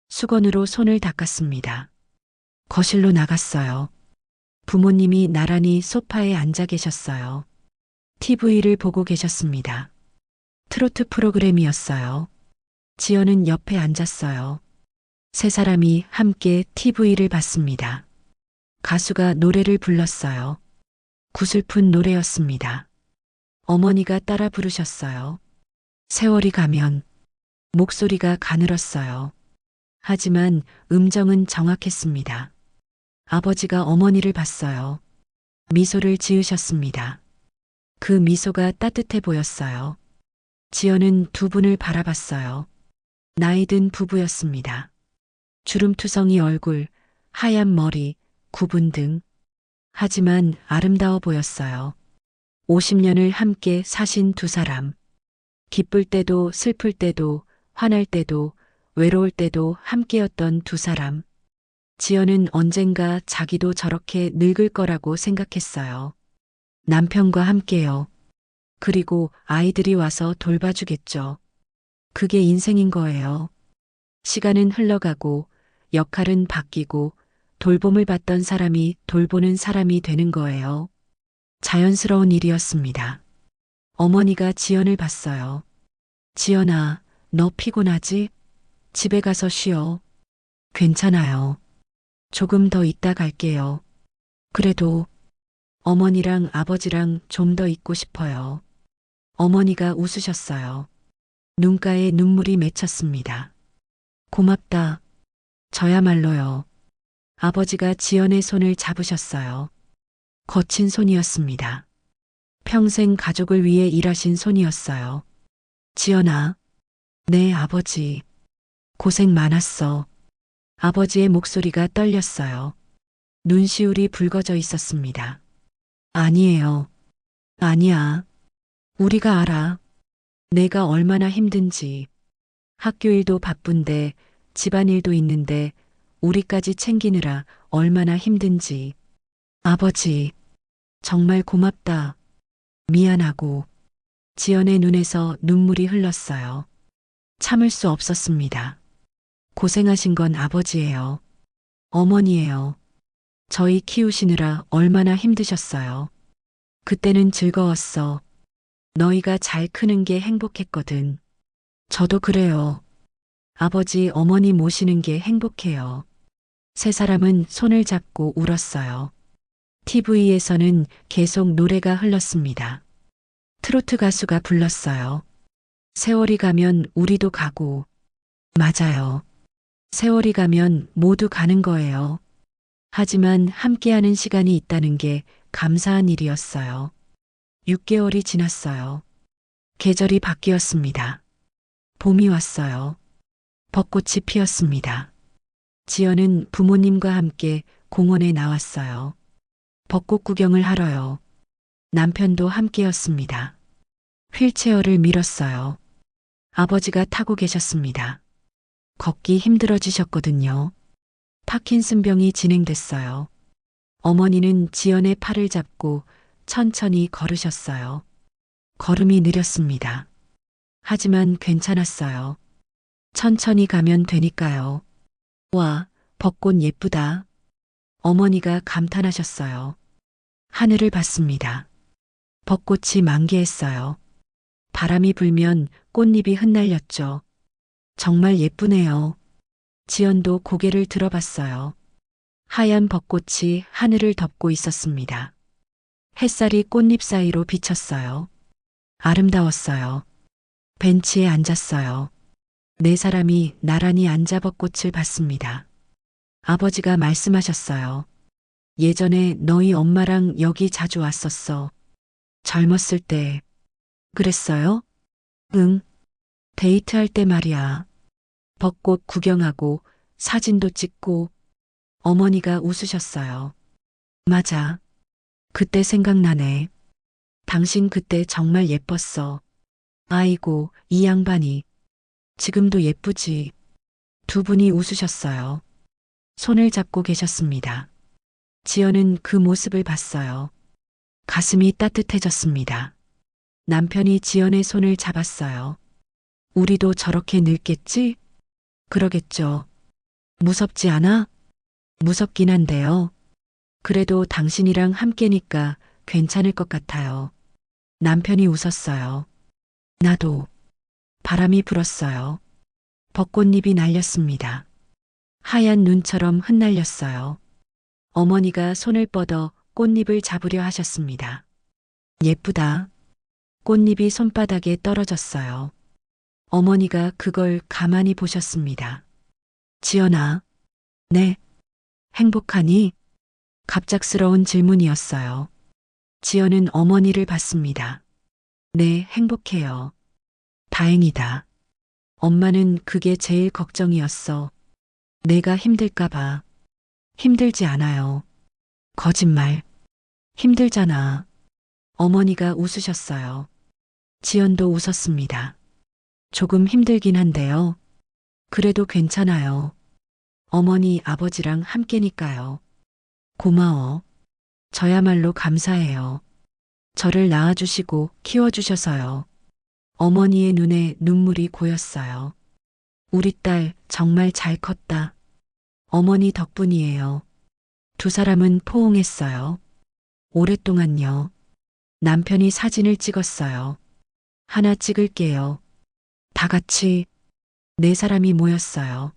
Speaker 2: 수건으로 손을 닦았습니다. 거실로 나갔어요. 부모님이 나란히 소파에 앉아 계셨어요. TV를 보고 계셨습니다. 트로트 프로그램이었어요. 지연은 옆에 앉았어요. 세 사람이 함께 TV를 봤습니다. 가수가 노래를 불렀어요. 구슬픈 노래였습니다. 어머니가 따라 부르셨어요. 세월이 가면 목소리가 가늘었어요. 하지만 음정은 정확했습니다. 아버지가 어머니를 봤어요. 미소를 지으셨습니다. 그 미소가 따뜻해 보였어요. 지연은 두 분을 바라봤어요. 나이든 부부였습니다. 주름투성이 얼굴, 하얀 머리, 구분 등. 하지만 아름다워 보였어요. 50년을 함께 사신 두 사람. 기쁠 때도 슬플 때도 화날 때도 외로울 때도 함께였던 두 사람. 지연은 언젠가 자기도 저렇게 늙을 거라고 생각했어요. 남편과 함께요. 그리고 아이들이 와서 돌봐주겠죠. 그게 인생인 거예요. 시간은 흘러가고 역할은 바뀌고 돌봄을 받던 사람이 돌보는 사람이 되는 거예요. 자연스러운 일이었습니다. 어머니가 지연을 봤어요. 지연아, 너 피곤하지? 집에 가서 쉬어. 괜찮아요. 조금 더 있다 갈게요. 그래도 어머니랑 아버지랑 좀 더 있고 싶어요. 어머니가 웃으셨어요. 눈가에 눈물이 맺혔습니다. 고맙다. 저야말로요. 아버지가 지연의 손을 잡으셨어요. 거친 손이었습니다. 평생 가족을 위해 일하신 손이었어요. 지연아, 네 아버지. 고생 많았어. 아버지의 목소리가 떨렸어요. 눈시울이 붉어져 있었습니다. 아니에요. 아니야. 우리가 알아. 내가 얼마나 힘든지. 학교 일도 바쁜데 집안일도 있는데 우리까지 챙기느라 얼마나 힘든지. 아버지, 정말 고맙다. 미안하고. 지연의 눈에서 눈물이 흘렀어요. 참을 수 없었습니다. 고생하신 건 아버지예요. 어머니예요. 저희 키우시느라 얼마나 힘드셨어요. 그때는 즐거웠어. 너희가 잘 크는 게 행복했거든. 저도 그래요. 아버지, 어머니 모시는 게 행복해요. 세 사람은 손을 잡고 울었어요. TV에서는 계속 노래가 흘렀습니다. 트로트 가수가 불렀어요. 세월이 가면 우리도 가고. 맞아요. 세월이 가면 모두 가는 거예요. 하지만 함께하는 시간이 있다는 게 감사한 일이었어요. 6개월이 지났어요. 계절이 바뀌었습니다. 봄이 왔어요. 벚꽃이 피었습니다. 지연은 부모님과 함께 공원에 나왔어요. 벚꽃 구경을 하러요. 남편도 함께였습니다. 휠체어를 밀었어요. 아버지가 타고 계셨습니다. 걷기 힘들어지셨거든요. 파킨슨병이 진행됐어요. 어머니는 지연의 팔을 잡고 천천히 걸으셨어요. 걸음이 느렸습니다. 하지만 괜찮았어요. 천천히 가면 되니까요. 와, 벚꽃 예쁘다. 어머니가 감탄하셨어요. 하늘을 봤습니다. 벚꽃이 만개했어요. 바람이 불면 꽃잎이 흩날렸죠. 정말 예쁘네요. 지연도 고개를 들어봤어요. 하얀 벚꽃이 하늘을 덮고 있었습니다. 햇살이 꽃잎 사이로 비쳤어요. 아름다웠어요. 벤치에 앉았어요. 네 사람이 나란히 앉아 벚꽃을 봤습니다. 아버지가 말씀하셨어요. 예전에 너희 엄마랑 여기 자주 왔었어. 젊었을 때. 그랬어요? 응. 데이트할 때 말이야. 벚꽃 구경하고 사진도 찍고. 어머니가 웃으셨어요. 맞아. 그때 생각나네. 당신 그때 정말 예뻤어. 아이고, 이 양반이. 지금도 예쁘지. 두 분이 웃으셨어요. 손을 잡고 계셨습니다. 지연은 그 모습을 봤어요. 가슴이 따뜻해졌습니다. 남편이 지연의 손을 잡았어요. 우리도 저렇게 늙겠지? 그러겠죠. 무섭지 않아? 무섭긴 한데요. 그래도 당신이랑 함께니까 괜찮을 것 같아요. 남편이 웃었어요. 나도. 바람이 불었어요. 벚꽃잎이 날렸습니다. 하얀 눈처럼 흩날렸어요. 어머니가 손을 뻗어 꽃잎을 잡으려 하셨습니다. 예쁘다. 꽃잎이 손바닥에 떨어졌어요. 어머니가 그걸 가만히 보셨습니다. 지연아. 네. 행복하니? 갑작스러운 질문이었어요. 지연은 어머니를 봤습니다. 네, 행복해요. 다행이다. 엄마는 그게 제일 걱정이었어. 내가 힘들까봐. 힘들지 않아요. 거짓말. 힘들잖아. 어머니가 웃으셨어요. 지연도 웃었습니다. 조금 힘들긴 한데요. 그래도 괜찮아요. 어머니, 아버지랑 함께니까요. 고마워. 저야말로 감사해요. 저를 낳아주시고 키워주셔서요. 어머니의 눈에 눈물이 고였어요. 우리 딸 정말 잘 컸다. 어머니 덕분이에요. 두 사람은 포옹했어요. 오랫동안요. 남편이 사진을 찍었어요. 하나 찍을게요. 다 같이 네 사람이 모였어요.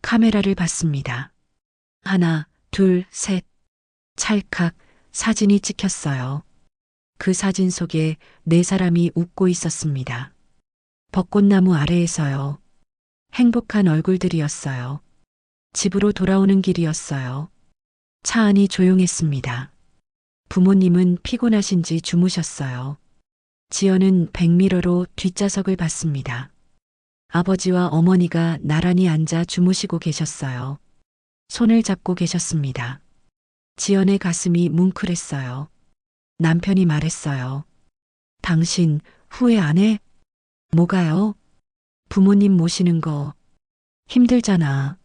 Speaker 2: 카메라를 봤습니다. 하나, 둘, 셋. 찰칵 사진이 찍혔어요. 그 사진 속에 네 사람이 웃고 있었습니다. 벚꽃나무 아래에서요. 행복한 얼굴들이었어요. 집으로 돌아오는 길이었어요. 차 안이 조용했습니다. 부모님은 피곤하신지 주무셨어요. 지연은 백미러로 뒷좌석을 봤습니다. 아버지와 어머니가 나란히 앉아 주무시고 계셨어요. 손을 잡고 계셨습니다. 지연의 가슴이 뭉클했어요. 남편이 말했어요. 당신 후회 안 해? 뭐가요? 부모님 모시는 거 힘들잖아.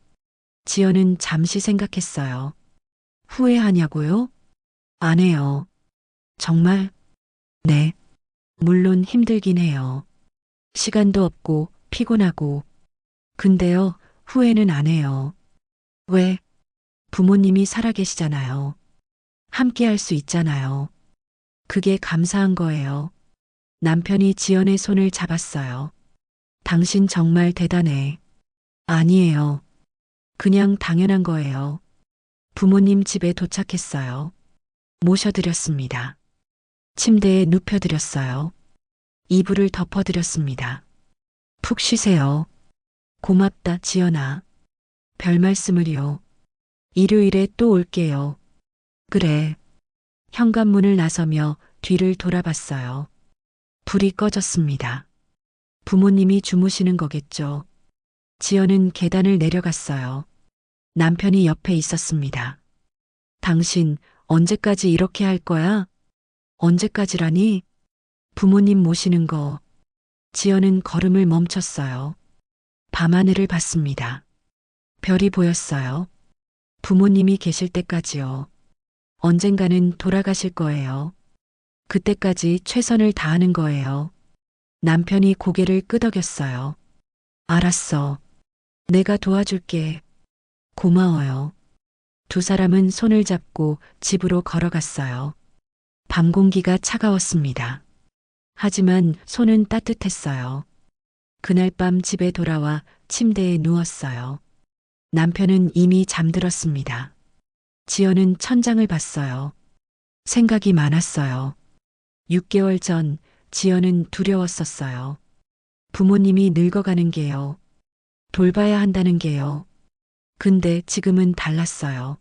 Speaker 2: 지연은 잠시 생각했어요. 후회하냐고요? 안 해요. 정말? 네. 물론 힘들긴 해요. 시간도 없고 피곤하고. 근데요, 후회는 안 해요. 왜? 부모님이 살아계시잖아요. 함께 할 수 있잖아요. 그게 감사한 거예요. 남편이 지연의 손을 잡았어요. 당신 정말 대단해. 아니에요. 그냥 당연한 거예요. 부모님 집에 도착했어요. 모셔드렸습니다. 침대에 눕혀드렸어요. 이불을 덮어드렸습니다. 푹 쉬세요. 고맙다, 지연아. 별 말씀을요. 일요일에 또 올게요. 그래. 현관문을 나서며 뒤를 돌아봤어요. 불이 꺼졌습니다. 부모님이 주무시는 거겠죠. 지연은 계단을 내려갔어요. 남편이 옆에 있었습니다. 당신 언제까지 이렇게 할 거야? 언제까지라니? 부모님 모시는 거. 지연은 걸음을 멈췄어요. 밤하늘을 봤습니다. 별이 보였어요. 부모님이 계실 때까지요. 언젠가는 돌아가실 거예요. 그때까지 최선을 다하는 거예요. 남편이 고개를 끄덕였어요. 알았어. 내가 도와줄게. 고마워요. 두 사람은 손을 잡고 집으로 걸어갔어요. 밤 공기가 차가웠습니다. 하지만 손은 따뜻했어요. 그날 밤 집에 돌아와 침대에 누웠어요. 남편은 이미 잠들었습니다. 지연은 천장을 봤어요. 생각이 많았어요. 6개월 전 지연은 두려웠었어요. 부모님이 늙어가는 게요. 돌봐야 한다는 게요. 근데 지금은 달랐어요.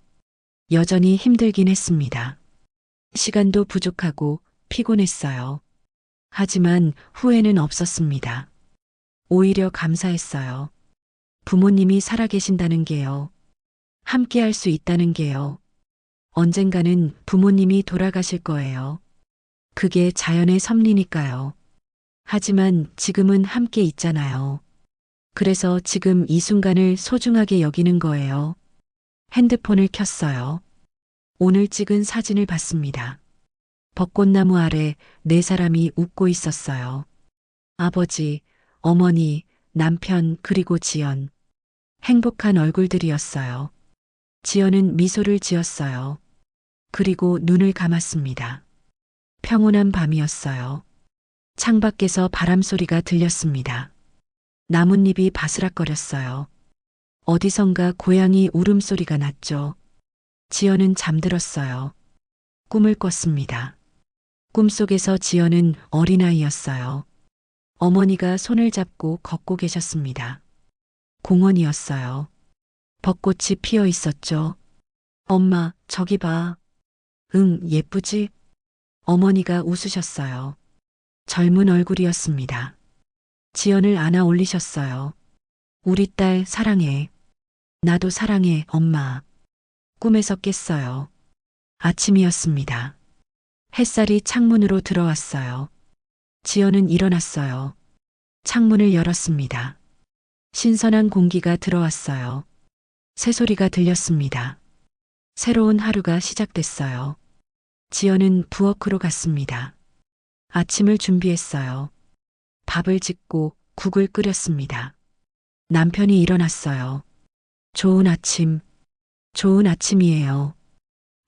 Speaker 2: 여전히 힘들긴 했습니다. 시간도 부족하고 피곤했어요. 하지만 후회는 없었습니다. 오히려 감사했어요. 부모님이 살아계신다는 게요. 함께 할 수 있다는 게요. 언젠가는 부모님이 돌아가실 거예요. 그게 자연의 섭리니까요. 하지만 지금은 함께 있잖아요. 그래서 지금 이 순간을 소중하게 여기는 거예요. 핸드폰을 켰어요. 오늘 찍은 사진을 봤습니다. 벚꽃나무 아래 네 사람이 웃고 있었어요. 아버지, 어머니, 남편, 그리고 지연. 행복한 얼굴들이었어요. 지연은 미소를 지었어요. 그리고 눈을 감았습니다. 평온한 밤이었어요. 창밖에서 바람 소리가 들렸습니다. 나뭇잎이 바스락거렸어요. 어디선가 고양이 울음소리가 났죠. 지연은 잠들었어요. 꿈을 꿨습니다. 꿈속에서 지연은 어린아이였어요. 어머니가 손을 잡고 걷고 계셨습니다. 공원이었어요. 벚꽃이 피어 있었죠. 엄마, 저기 봐. 응, 예쁘지? 어머니가 웃으셨어요. 젊은 얼굴이었습니다. 지연을 안아 올리셨어요. 우리 딸 사랑해. 나도 사랑해, 엄마. 꿈에서 깼어요. 아침이었습니다. 햇살이 창문으로 들어왔어요. 지연은 일어났어요. 창문을 열었습니다. 신선한 공기가 들어왔어요. 새소리가 들렸습니다. 새로운 하루가 시작됐어요. 지연은 부엌으로 갔습니다. 아침을 준비했어요. 밥을 짓고 국을 끓였습니다. 남편이 일어났어요. 좋은 아침, 좋은 아침이에요.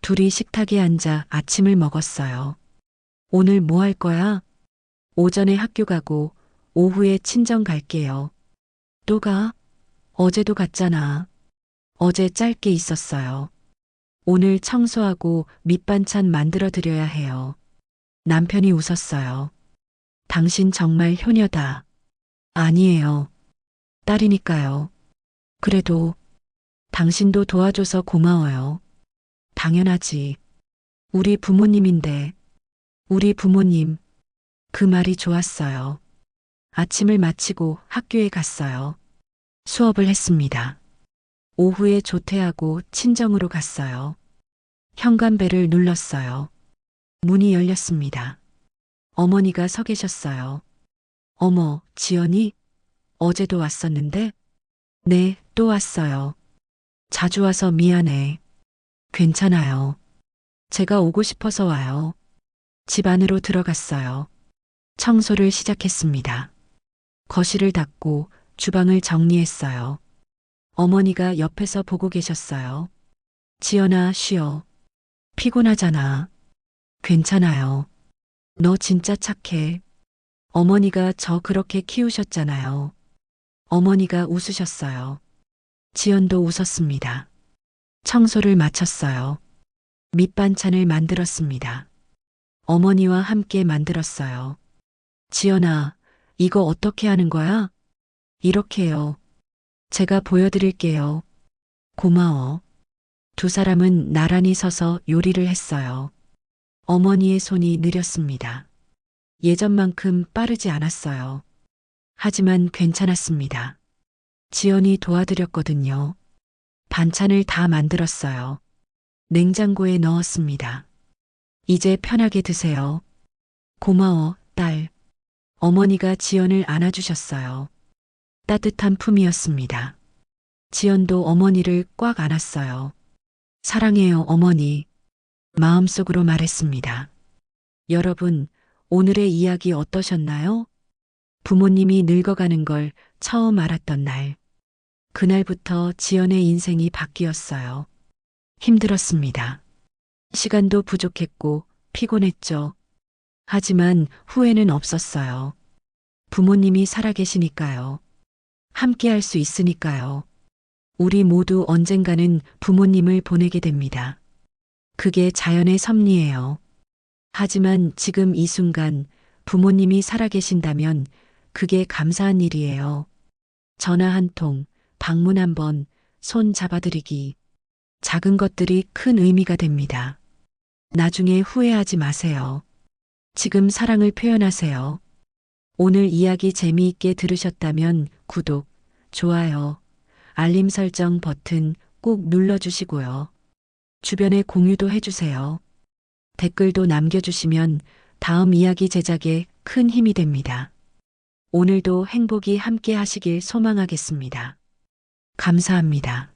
Speaker 2: 둘이 식탁에 앉아 아침을 먹었어요. 오늘 뭐 할 거야? 오전에 학교 가고 오후에 친정 갈게요. 또 가? 어제도 갔잖아. 어제 짧게 있었어요. 오늘 청소하고 밑반찬 만들어 드려야 해요. 남편이 웃었어요. 당신 정말 효녀다. 아니에요. 딸이니까요. 그래도 당신도 도와줘서 고마워요. 당연하지. 우리 부모님인데. 우리 부모님. 그 말이 좋았어요. 아침을 마치고 학교에 갔어요. 수업을 했습니다. 오후에 조퇴하고 친정으로 갔어요. 현관벨을 눌렀어요. 문이 열렸습니다. 어머니가 서 계셨어요. 어머, 지연이? 어제도 왔었는데? 네, 또 왔어요. 자주 와서 미안해. 괜찮아요. 제가 오고 싶어서 와요. 집 안으로 들어갔어요. 청소를 시작했습니다. 거실을 닦고 주방을 정리했어요. 어머니가 옆에서 보고 계셨어요. 지연아, 쉬어. 피곤하잖아. 괜찮아요. 너 진짜 착해. 어머니가 저 그렇게 키우셨잖아요. 어머니가 웃으셨어요. 지연도 웃었습니다. 청소를 마쳤어요. 밑반찬을 만들었습니다. 어머니와 함께 만들었어요. 지연아, 이거 어떻게 하는 거야? 이렇게요. 제가 보여드릴게요. 고마워. 두 사람은 나란히 서서 요리를 했어요. 어머니의 손이 느렸습니다. 예전만큼 빠르지 않았어요. 하지만 괜찮았습니다. 지연이 도와드렸거든요. 반찬을 다 만들었어요. 냉장고에 넣었습니다. 이제 편하게 드세요. 고마워, 딸. 어머니가 지연을 안아주셨어요. 따뜻한 품이었습니다. 지연도 어머니를 꽉 안았어요. 사랑해요, 어머니. 마음속으로 말했습니다. 여러분, 오늘의 이야기 어떠셨나요? 부모님이 늙어가는 걸 처음 알았던 날. 그날부터 지연의 인생이 바뀌었어요. 힘들었습니다. 시간도 부족했고 피곤했죠. 하지만 후회는 없었어요. 부모님이 살아계시니까요. 함께 할 수 있으니까요. 우리 모두 언젠가는 부모님을 보내게 됩니다. 그게 자연의 섭리예요. 하지만 지금 이 순간 부모님이 살아계신다면 그게 감사한 일이에요. 전화 한 통, 방문 한 번, 손 잡아드리기. 작은 것들이 큰 의미가 됩니다. 나중에 후회하지 마세요. 지금 사랑을 표현하세요. 오늘 이야기 재미있게 들으셨다면 구독, 좋아요, 알림 설정 버튼 꼭 눌러주시고요. 주변에 공유도 해주세요. 댓글도 남겨주시면 다음 이야기 제작에 큰 힘이 됩니다. 오늘도 행복이 함께 하시길 소망하겠습니다. 감사합니다.